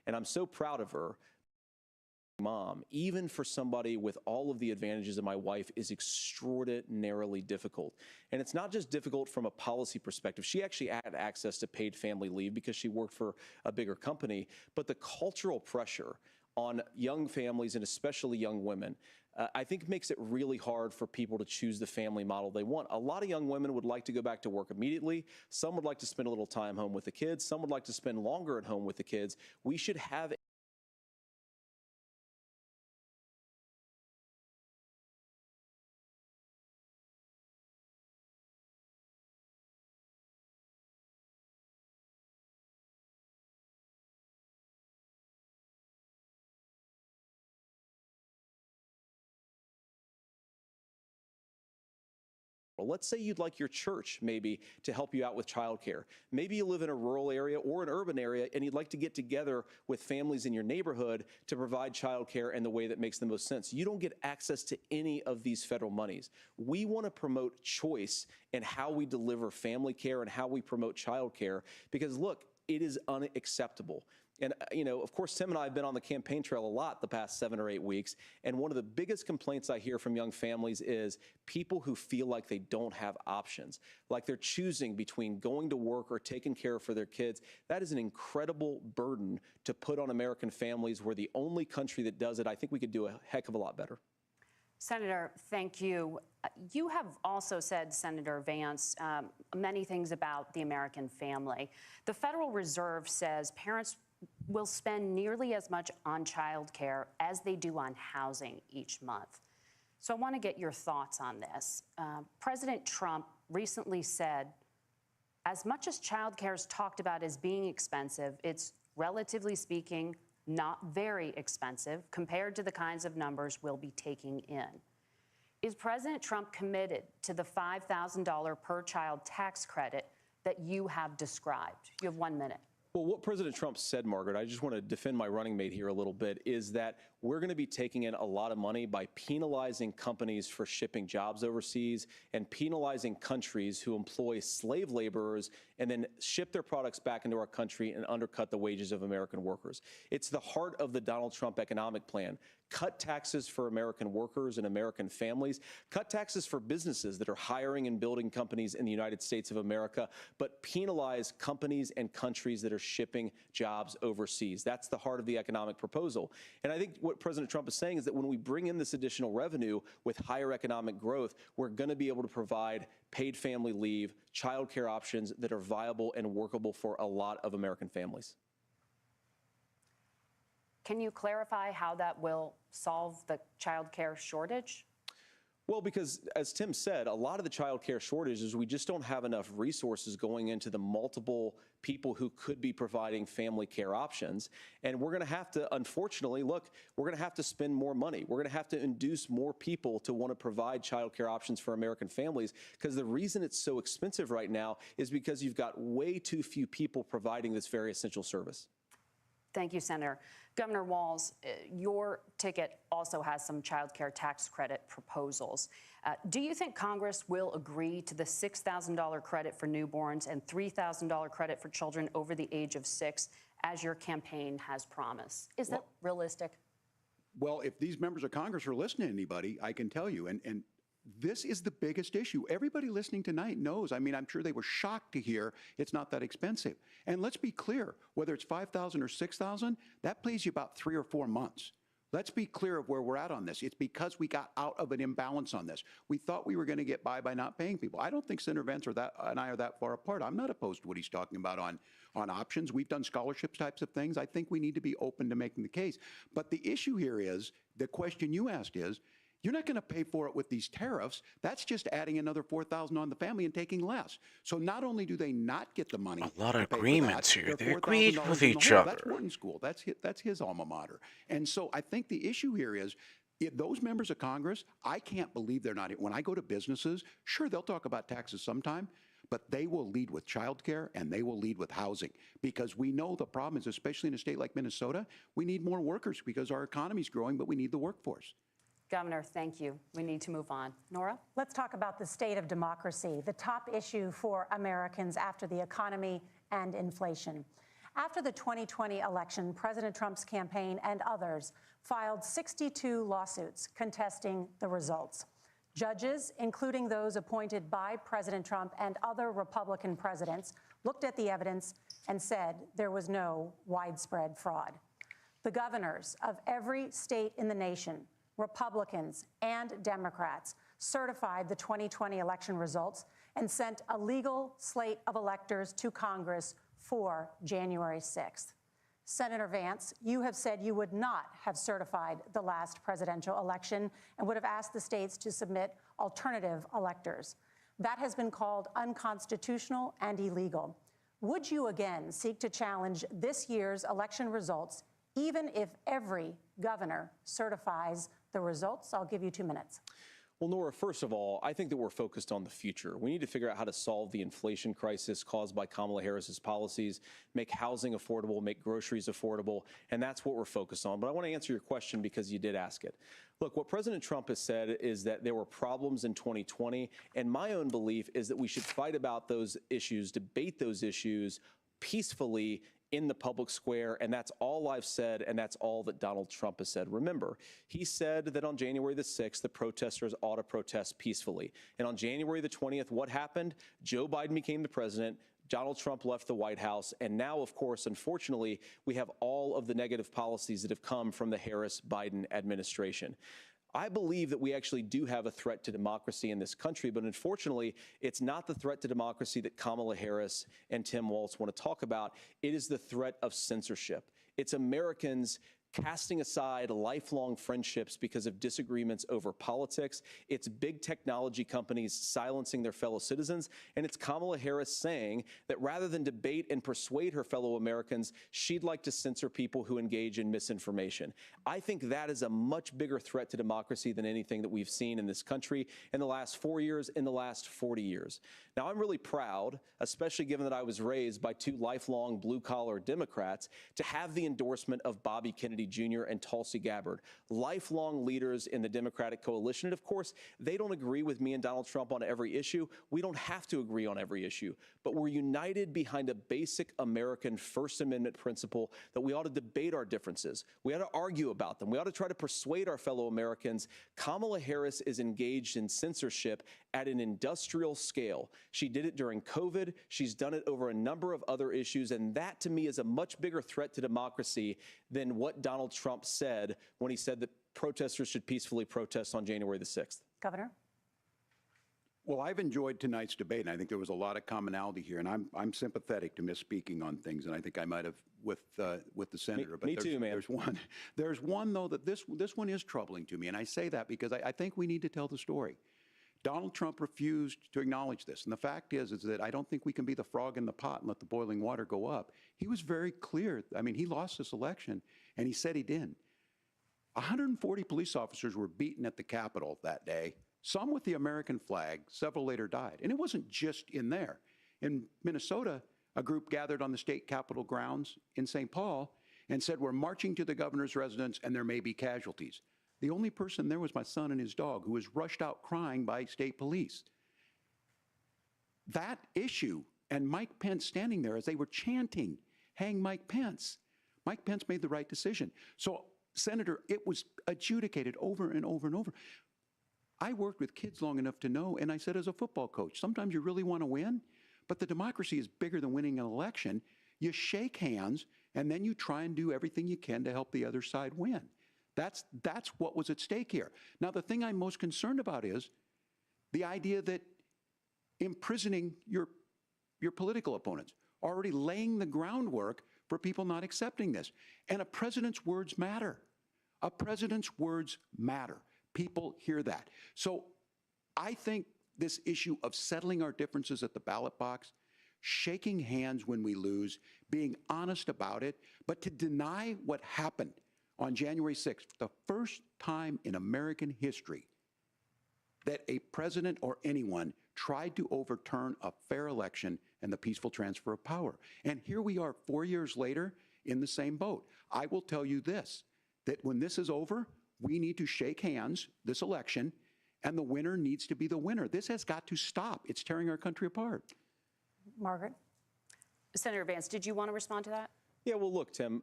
Speaker 1: And I'm so proud of her. Mom, even for somebody with all of the advantages of my wife, is extraordinarily difficult. And it's not just difficult from a policy perspective. She actually had access to paid family leave because she worked for a bigger company. But the cultural pressure on young families and especially young women, I think makes it really hard for people to choose the family model they want. A lot of young women would like to go back to work immediately. Some would like to spend a little time home with the kids. Some would like to spend longer at home with the kids. We should have let's say you'd like your church maybe to help you out with childcare. Maybe you live in a rural area or an urban area and you'd like to get together with families in your neighborhood to provide childcare in the way that makes the most sense. You don't get access to any of these federal monies. We want to promote choice in how we deliver family care and how we promote childcare because, look, it is unacceptable. And, you know, of course, Tim and I have been on the campaign trail a lot the past 7 or 8 weeks. And one of the biggest complaints I hear from young families is people who feel like they don't have options, like they're choosing between going to work or taking care for their kids. That is an incredible burden to put on American families. We're the only country that does it. I think we could do a heck of a lot better.
Speaker 2: Senator, thank you. You have also said, Senator Vance, many things about the American family. The Federal Reserve says parents will spend nearly as much on child care as they do on housing each month. So I want to get your thoughts on this. President Trump recently said, as much as child care is talked about as being expensive, it's relatively speaking not very expensive compared to the kinds of numbers we'll be taking in. Is President Trump committed to the $5,000 per child tax credit that you have described? You have 1 minute.
Speaker 1: Well, what President Trump said, Margaret, I just want to defend my running mate here a little bit, is that we're going to be taking in a lot of money by penalizing companies for shipping jobs overseas and penalizing countries who employ slave laborers and then ship their products back into our country and undercut the wages of American workers. It's the heart of the Donald Trump economic plan. Cut taxes for American workers and American families. Cut taxes for businesses that are hiring and building companies in the United States of America, but penalize companies and countries that are shipping jobs overseas. That's the heart of the economic proposal. And I think what President Trump is saying is that when we bring in this additional revenue with higher economic growth, we're going to be able to provide paid family leave, child care options that are viable and workable for a lot of American families.
Speaker 2: Can you clarify how that will solve the child care shortage?
Speaker 1: Well, because as Tim said, a lot of the child care shortage is we just don't have enough resources going into the multiple people who could be providing family care options. And we're going to have to, unfortunately, look, we're going to have to spend more money. We're going to have to induce more people to want to provide child care options for American families, because the reason it's so expensive right now is because you've got way too few people providing this very essential service.
Speaker 2: Thank you, Senator. Governor Walz, your ticket also has some child care tax credit proposals. Do you think Congress will agree to the $6,000 credit for newborns and $3,000 credit for children over the age of 6, as your campaign has promised? Is that realistic?
Speaker 3: Well, if these members of Congress are listening to anybody, I can tell you, and this is the biggest issue. Everybody listening tonight knows. I mean, I'm sure they were shocked to hear it's not that expensive. And let's be clear, whether it's $5,000 or $6,000, that pays you about 3 or 4 months. Let's be clear of where we're at on this. It's because we got out of an imbalance on this. We thought we were going to get by not paying people. I don't think Senator Vance and I are that far apart. I'm not opposed to what he's talking about on options. We've done scholarships types of things. I think we need to be open to making the case. But the issue here is, the question you asked is, you're not going to pay for it with these tariffs. That's just adding another $4,000 on the family and taking less. So not only do they not get the money,
Speaker 7: a lot of agreements here. They agreed with each
Speaker 3: other.
Speaker 7: other.
Speaker 3: That's Wharton School. That's his alma mater. And so I think the issue here is, those members of Congress, I can't believe they're not. When I go to businesses, sure, they'll talk about taxes sometime, but they will lead with childcare and they will lead with housing, because we know the problem is, especially in a state like Minnesota, we need more workers because our economy's growing, but we need the workforce.
Speaker 2: Governor, thank you. We need to move on. Nora?
Speaker 4: Let's talk about the state of democracy, the top issue for Americans after the economy and inflation. After the 2020 election, President Trump's campaign and others filed 62 lawsuits contesting the results. Judges, including those appointed by President Trump and other Republican presidents, looked at the evidence and said there was no widespread fraud. The governors of every state in the nation, Republicans and Democrats, certified the 2020 election results and sent a legal slate of electors to Congress for January 6th. Senator Vance, you have said you would not have certified the last presidential election and would have asked the states to submit alternative electors. That has been called unconstitutional and illegal. Would you again seek to challenge this year's election results, even if every governor certifies the results? I'll give you 2 minutes.
Speaker 1: Well, Nora, first of all, I think that we're focused on the future. We need to figure out how to solve the inflation crisis caused by Kamala Harris's policies, make housing affordable, make groceries affordable, and that's what we're focused on. But I want to answer your question because you did ask it. Look, what President Trump has said is that there were problems in 2020, and my own belief is that we should fight about those issues, debate those issues peacefully in the public square, and that's all I've said, and that's all that Donald Trump has said. Remember, he said that on January the 6th, the protesters ought to protest peacefully. And on January the 20th, what happened? Joe Biden became the president, Donald Trump left the White House, and now, of course, unfortunately, we have all of the negative policies that have come from the Harris-Biden administration. I believe that we actually do have a threat to democracy in this country, but unfortunately, it's not the threat to democracy that Kamala Harris and Tim Walz want to talk about. It is the threat of censorship. It's Americans casting aside lifelong friendships because of disagreements over politics. It's big technology companies silencing their fellow citizens. And it's Kamala Harris saying that rather than debate and persuade her fellow Americans, she'd like to censor people who engage in misinformation. I think that is a much bigger threat to democracy than anything that we've seen in this country in the last 4 years, in the last 40 years. Now, I'm really proud, especially given that I was raised by two lifelong blue-collar Democrats, to have the endorsement of Bobby Kennedy Jr. and Tulsi Gabbard, lifelong leaders in the Democratic coalition. And of course, they don't agree with me and Donald Trump on every issue. We don't have to agree on every issue, but we're united behind a basic American First Amendment principle that we ought to debate our differences. We ought to argue about them. We ought to try to persuade our fellow Americans. Kamala Harris is engaged in censorship at an industrial scale. She did it during COVID. She's done it over a number of other issues. And that, to me, is a much bigger threat to democracy than what Donald Trump said when he said that protesters should peacefully protest on January the 6th.
Speaker 4: Governor?
Speaker 3: Well, I've enjoyed tonight's debate, and I think there was a lot of commonality here. And I'm sympathetic to misspeaking on things, and I think I might have with the senator.
Speaker 1: Me too, man.
Speaker 3: There's one though that this one is troubling to me, and I say that because I think we need to tell the story. Donald Trump refused to acknowledge this, and the fact is that I don't think we can be the frog in the pot and let the boiling water go up. He was very clear. I mean, he lost this election, and he said he didn't. 140 police officers were beaten at the Capitol that day. Some with the American flag, several later died. And it wasn't just in there. In Minnesota, a group gathered on the state capitol grounds in St. Paul and said, we're marching to the governor's residence and there may be casualties. The only person there was my son and his dog, who was rushed out crying by state police. That issue, and Mike Pence standing there as they were chanting, hang Mike Pence. Mike Pence made the right decision. So, Senator, it was adjudicated over and over and over. I worked with kids long enough to know, and I said as a football coach, sometimes you really want to win, but the democracy is bigger than winning an election. You shake hands, and then you try and do everything you can to help the other side win. That's what was at stake here. Now, the thing I'm most concerned about is the idea that imprisoning your political opponents, already laying the groundwork for people not accepting this. And a president's words matter. A president's words matter. People hear that. So I think this issue of settling our differences at the ballot box, shaking hands when we lose, being honest about it, but to deny what happened on January 6th, the first time in American history that a president or anyone tried to overturn a fair election and the peaceful transfer of power. And here we are 4 years later in the same boat. I will tell you this, that when this is over, we need to shake hands this election, and the winner needs to be the winner. This has got to stop. It's tearing our country apart.
Speaker 4: Margaret?
Speaker 2: Senator Vance, did you want to respond to that?
Speaker 1: Yeah, well, look, Tim,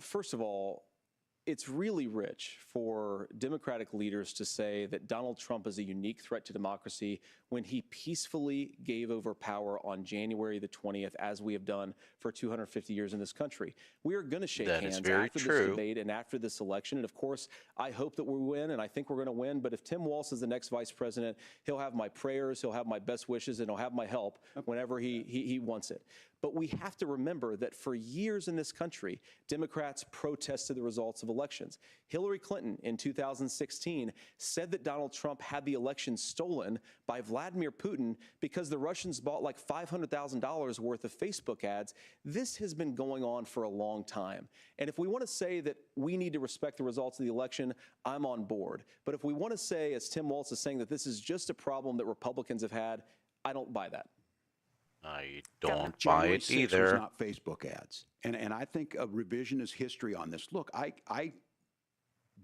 Speaker 1: first of all, it's really rich for Democratic leaders to say that Donald Trump is a unique threat to democracy when he peacefully gave over power on January the 20th, as we have done for 250 years in this country. We are going to shake hands after this debate and after this election. And of course, I hope that we win, and I think we're going to win. But if Tim Walz is the next vice president, he'll have my prayers, he'll have my best wishes, and he'll have my help whenever he wants it. But we have to remember that for years in this country, Democrats protested the results of elections. Hillary Clinton in 2016 said that Donald Trump had the election stolen by Vladimir Putin because the Russians bought like $500,000 worth of Facebook ads. This has been going on for a long time. And if we want to say that we need to respect the results of the election, I'm on board. But if we want to say, as Tim Walz is saying, that this is just a problem that Republicans have had, I don't buy that.
Speaker 7: I don't buy it either.
Speaker 3: Was not Facebook ads. And I think a revisionist history on this. Look, I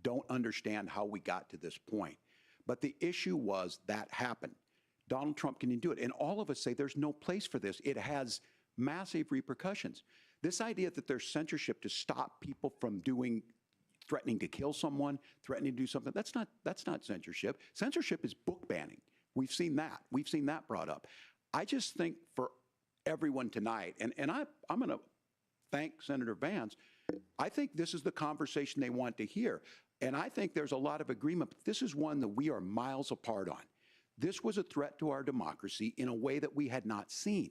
Speaker 3: don't understand how we got to this point. But the issue was that happened. Donald Trump can do it. And all of us say there's no place for this. It has massive repercussions. This idea that there's censorship to stop people from threatening to kill someone, threatening to do something, that's not censorship. Censorship is book banning. We've seen that. We've seen that brought up. I just think for everyone tonight, and I'm going to thank Senator Vance, I think this is the conversation they want to hear. And I think there's a lot of agreement, but this is one that we are miles apart on. This was a threat to our democracy in a way that we had not seen.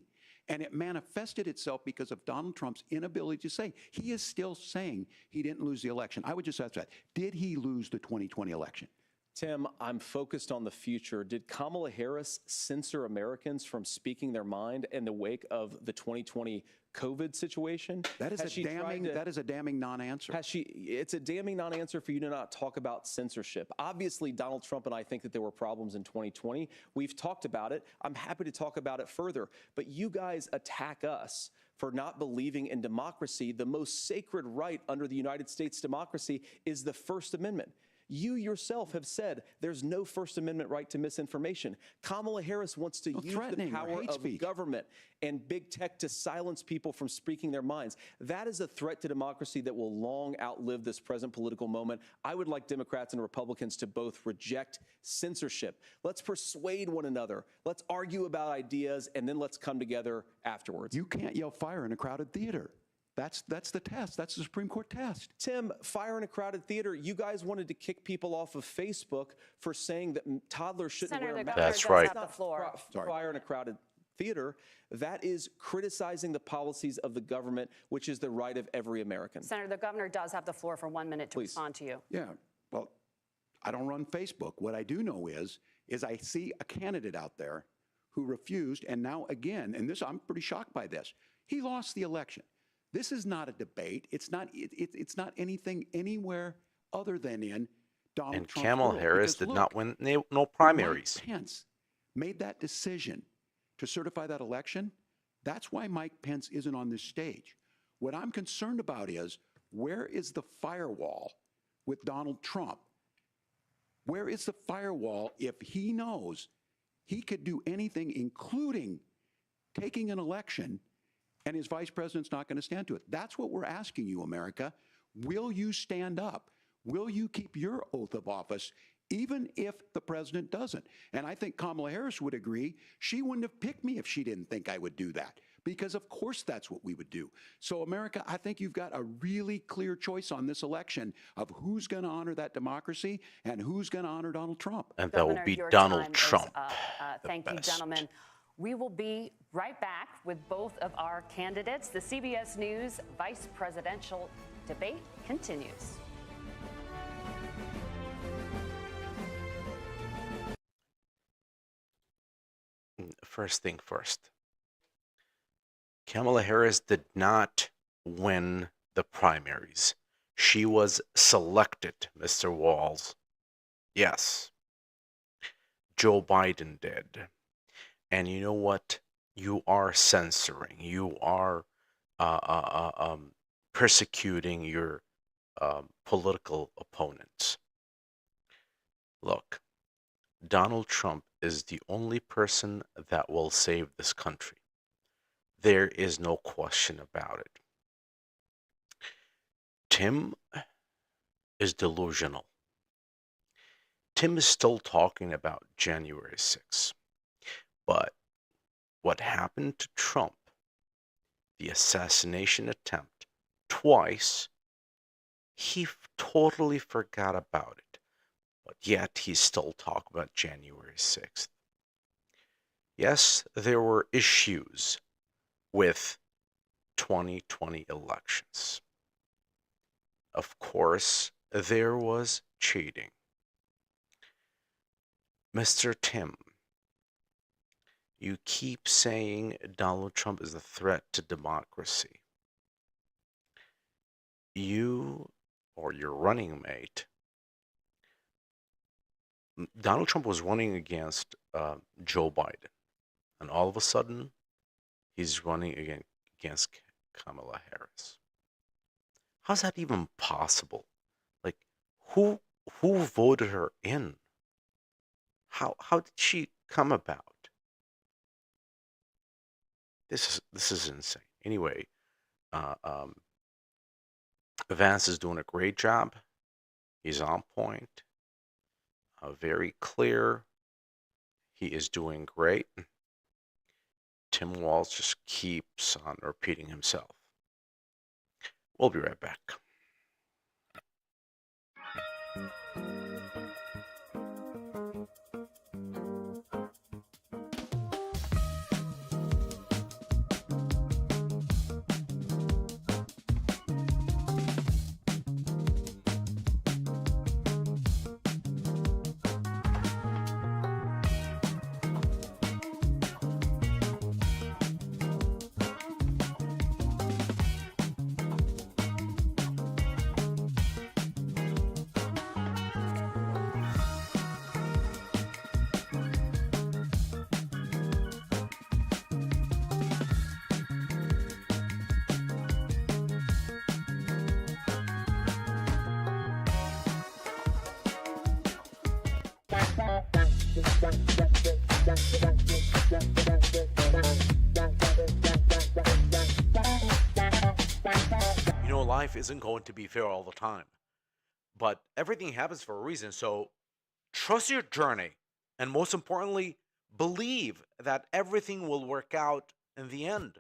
Speaker 3: And it manifested itself because of Donald Trump's inability to say. He is still saying he didn't lose the election. I would just ask that. Did he lose the 2020 election?
Speaker 1: Tim, I'm focused on the future. Did Kamala Harris censor Americans from speaking their mind in the wake of the 2020 COVID situation?
Speaker 3: That is a damning non-answer.
Speaker 1: It's a damning non-answer for you to not talk about censorship. Obviously, Donald Trump and I think that there were problems in 2020. We've talked about it. I'm happy to talk about it further. But you guys attack us for not believing in democracy. The most sacred right under the United States democracy is the First Amendment. You yourself have said there's no First Amendment right to misinformation. Kamala Harris wants to use the power of government and big tech to silence people from speaking their minds. That is a threat to democracy that will long outlive this present political moment. I would like Democrats and Republicans to both reject censorship. Let's persuade one another. Let's argue about ideas, and then let's come together afterwards.
Speaker 3: You can't yell fire in a crowded theater. That's the test. That's the Supreme Court test.
Speaker 1: Tim, fire in a crowded theater. You guys wanted to kick people off of Facebook for saying that toddlers shouldn't wear masks.
Speaker 7: That's right.
Speaker 1: Fire in a crowded theater. That is criticizing the policies of the government, which is the right of every American.
Speaker 2: Senator, the governor does have the floor for 1 minute to respond to you.
Speaker 3: Yeah. Well, I don't run Facebook. What I do know is I see a candidate out there who refused, and now again, and this I'm pretty shocked by this. He lost the election. This is not a debate. It's not anything anywhere other than in Donald Trump's
Speaker 7: And Kamala
Speaker 3: world.
Speaker 7: Harris
Speaker 3: Because
Speaker 7: did not win no primaries.
Speaker 3: Mike Pence made that decision to certify that election. That's why Mike Pence isn't on this stage. What I'm concerned about is, where is the firewall with Donald Trump? Where is the firewall if he knows he could do anything, including taking an election, and his vice president's not going to stand to it? That's what we're asking you, America. Will you stand up? Will you keep your oath of office, even if the president doesn't? And I think Kamala Harris would agree. She wouldn't have picked me if she didn't think I would do that, because of course that's what we would do. So America, I think you've got a really clear choice on this election of who's going to honor that democracy and who's going to honor Donald Trump.
Speaker 7: And that will be Donald Trump.
Speaker 2: Thank you, gentlemen. We will be right back with both of our candidates. The CBS News vice presidential debate continues.
Speaker 7: First thing first. Kamala Harris did not win the primaries. She was selected, Mr. Walz. Yes. Joe Biden did. And you know what? You are censoring. You are persecuting your political opponents. Look, Donald Trump is the only person that will save this country. There is no question about it. Tim is delusional. Tim is still talking about January 6th. But what happened to Trump, the assassination attempt, twice, he totally forgot about it. But yet he's still talking about January 6th. Yes, there were issues with 2020 elections. Of course, there was cheating. Mr. Tim, you keep saying Donald Trump is a threat to democracy. You or your running mate, Donald Trump was running against Joe Biden, and all of a sudden, he's running against Kamala Harris. How's that even possible? Like, who voted her in? How did she come about? This is insane. Anyway, Vance is doing a great job. He's on point. Very clear. He is doing great. Tim Walz just keeps on repeating himself. We'll be right back. You know, life isn't going to be fair all the time, but everything happens for a reason. So trust your journey, and most importantly, believe that everything will work out in the end.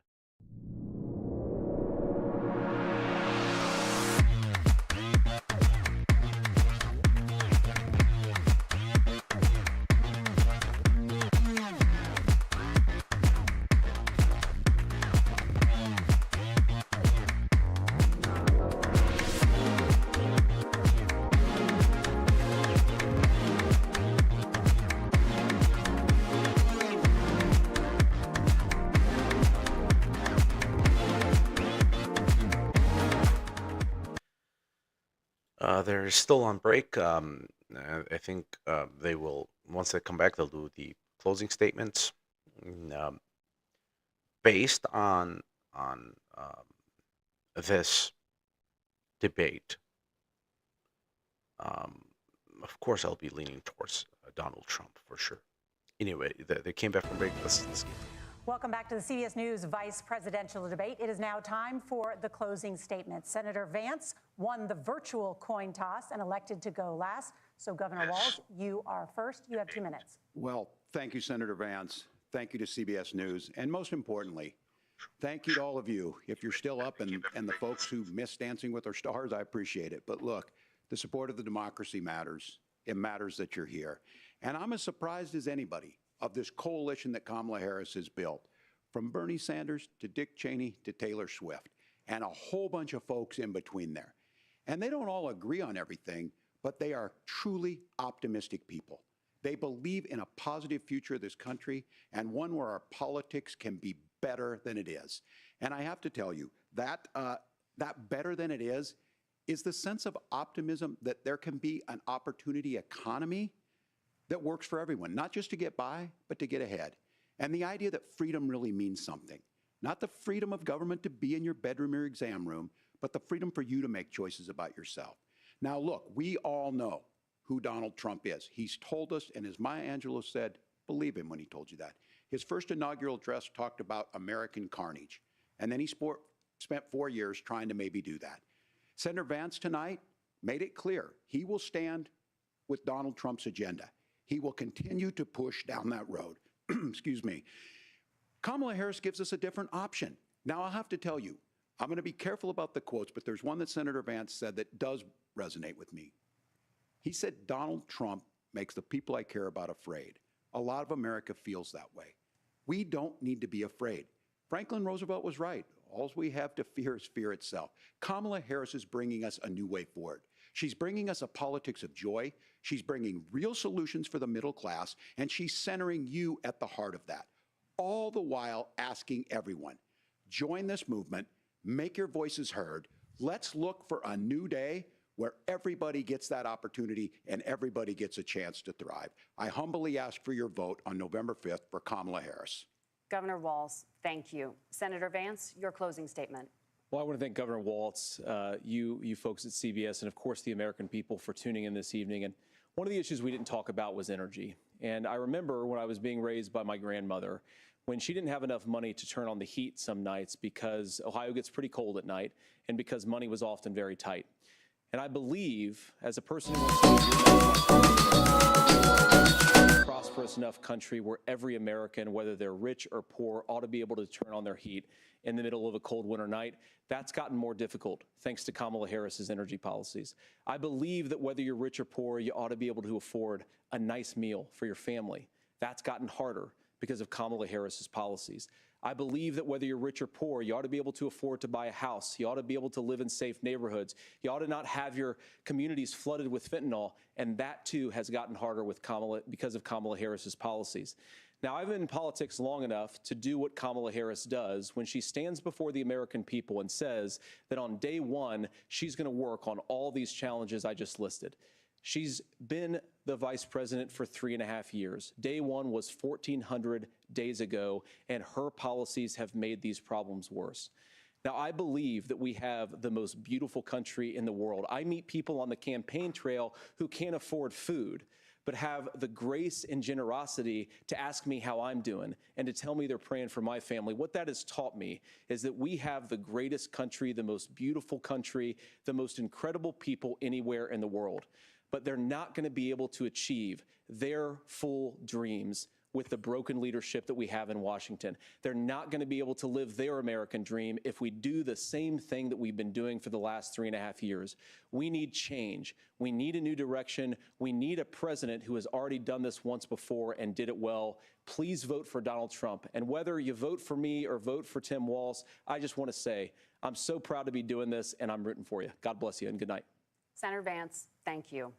Speaker 7: They're still on break. I think they will, once they come back, they'll do the closing statements. Based on this debate, of course, I'll be leaning towards Donald Trump for sure. Anyway, they came back from break. Let's get.
Speaker 4: Welcome back to the CBS News vice presidential debate. It is now time for the closing statements. Senator Vance won the virtual coin toss and elected to go last. So, Governor Walz, you are first. You have 2 minutes.
Speaker 3: Well, thank you, Senator Vance. Thank you to CBS News. And most importantly, thank you to all of you. If you're still up and the folks who miss Dancing with Our Stars, I appreciate it. But look, the support of the democracy matters. It matters that you're here. And I'm as surprised as anybody of this coalition that Kamala Harris has built, from Bernie Sanders to Dick Cheney to Taylor Swift, and a whole bunch of folks in between there. And they don't all agree on everything, but they are truly optimistic people. They believe in a positive future of this country and one where our politics can be better than it is. And I have to tell you, that better than it is the sense of optimism that there can be an opportunity economy that works for everyone, not just to get by, but to get ahead. And the idea that freedom really means something. Not the freedom of government to be in your bedroom or exam room, but the freedom for you to make choices about yourself. Now, look, we all know who Donald Trump is. He's told us, and as Maya Angelou said, believe him when he told you that. His first inaugural address talked about American carnage, and then he spent 4 years trying to maybe do that. Senator Vance tonight made it clear he will stand with Donald Trump's agenda. He will continue to push down that road. Excuse me. Kamala Harris gives us a different option. Now, I'll have to tell you, I'm going to be careful about the quotes, but there's one that Senator Vance said that does resonate with me. He said, Donald Trump makes the people I care about afraid. A lot of America feels that way. We don't need to be afraid. Franklin Roosevelt was right. All we have to fear is fear itself. Kamala Harris is bringing us a new way forward. She's bringing us a politics of joy. She's bringing real solutions for the middle class, and she's centering you at the heart of that. All the while asking everyone, join this movement, make your voices heard. Let's look for a new day where everybody gets that opportunity and everybody gets a chance to thrive. I humbly ask for your vote on November 5th for Kamala Harris.
Speaker 2: Governor Walz, thank you. Senator Vance, your closing statement.
Speaker 1: Well, I want to thank Governor Walz, you folks at CBS, and of course the American people for tuning in this evening. And one of the issues we didn't talk about was energy. And I remember when I was being raised by my grandmother, when she didn't have enough money to turn on the heat some nights because Ohio gets pretty cold at night and because money was often very tight. And I believe, as a person who wants to live in a prosperous enough country where every American, whether they're rich or poor, ought to be able to turn on their heat in the middle of a cold winter night, that's gotten more difficult thanks to Kamala Harris's energy policies. I believe that whether you're rich or poor, you ought to be able to afford a nice meal for your family. That's gotten harder because of Kamala Harris's policies. I believe that whether you're rich or poor, you ought to be able to afford to buy a house. You ought to be able to live in safe neighborhoods. You ought to not have your communities flooded with fentanyl. And that, too, has gotten harder with because of Kamala Harris's policies. Now, I've been in politics long enough to do what Kamala Harris does when she stands before the American people and says that on day one, she's going to work on all these challenges I just listed. She's been the vice president for 3.5 years. Day one was 1,400 days ago, and her policies have made these problems worse. Now, I believe that we have the most beautiful country in the world. I meet people on the campaign trail who can't afford food, but have the grace and generosity to ask me how I'm doing and to tell me they're praying for my family. What that has taught me is that we have the greatest country, the most beautiful country, the most incredible people anywhere in the world. But they're not going to be able to achieve their full dreams with the broken leadership that we have in Washington. They're not going to be able to live their American dream if we do the same thing that we've been doing for the last 3.5 years. We need change. We need a new direction. We need a president who has already done this once before and did it well. Please vote for Donald Trump. And whether you vote for me or vote for Tim Walz, I just want to say I'm so proud to be doing this, and I'm rooting for you. God bless you, and good night.
Speaker 2: Senator Vance, thank you.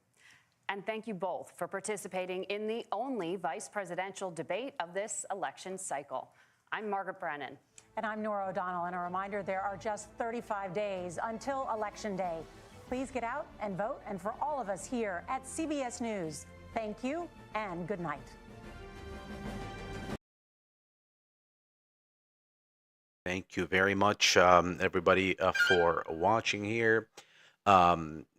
Speaker 2: And thank you both for participating in the only vice presidential debate of this election cycle. I'm Margaret Brennan.
Speaker 4: And I'm Nora O'Donnell. And a reminder, there are just 35 days until Election Day. Please get out and vote. And for all of us here at CBS News, thank you and good night.
Speaker 7: Thank you very much, everybody, for watching here.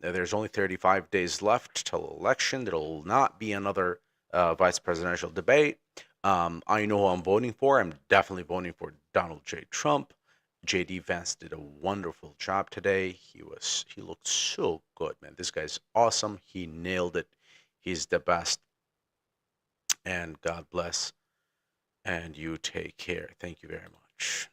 Speaker 7: There's only 35 days left till election. There will not be another vice presidential debate. I know who I'm voting for. I'm definitely voting for Donald J. Trump. J.D. Vance did a wonderful job today. He looked so good, man. This guy's awesome. He nailed it. He's the best. And God bless. And you take care. Thank you very much.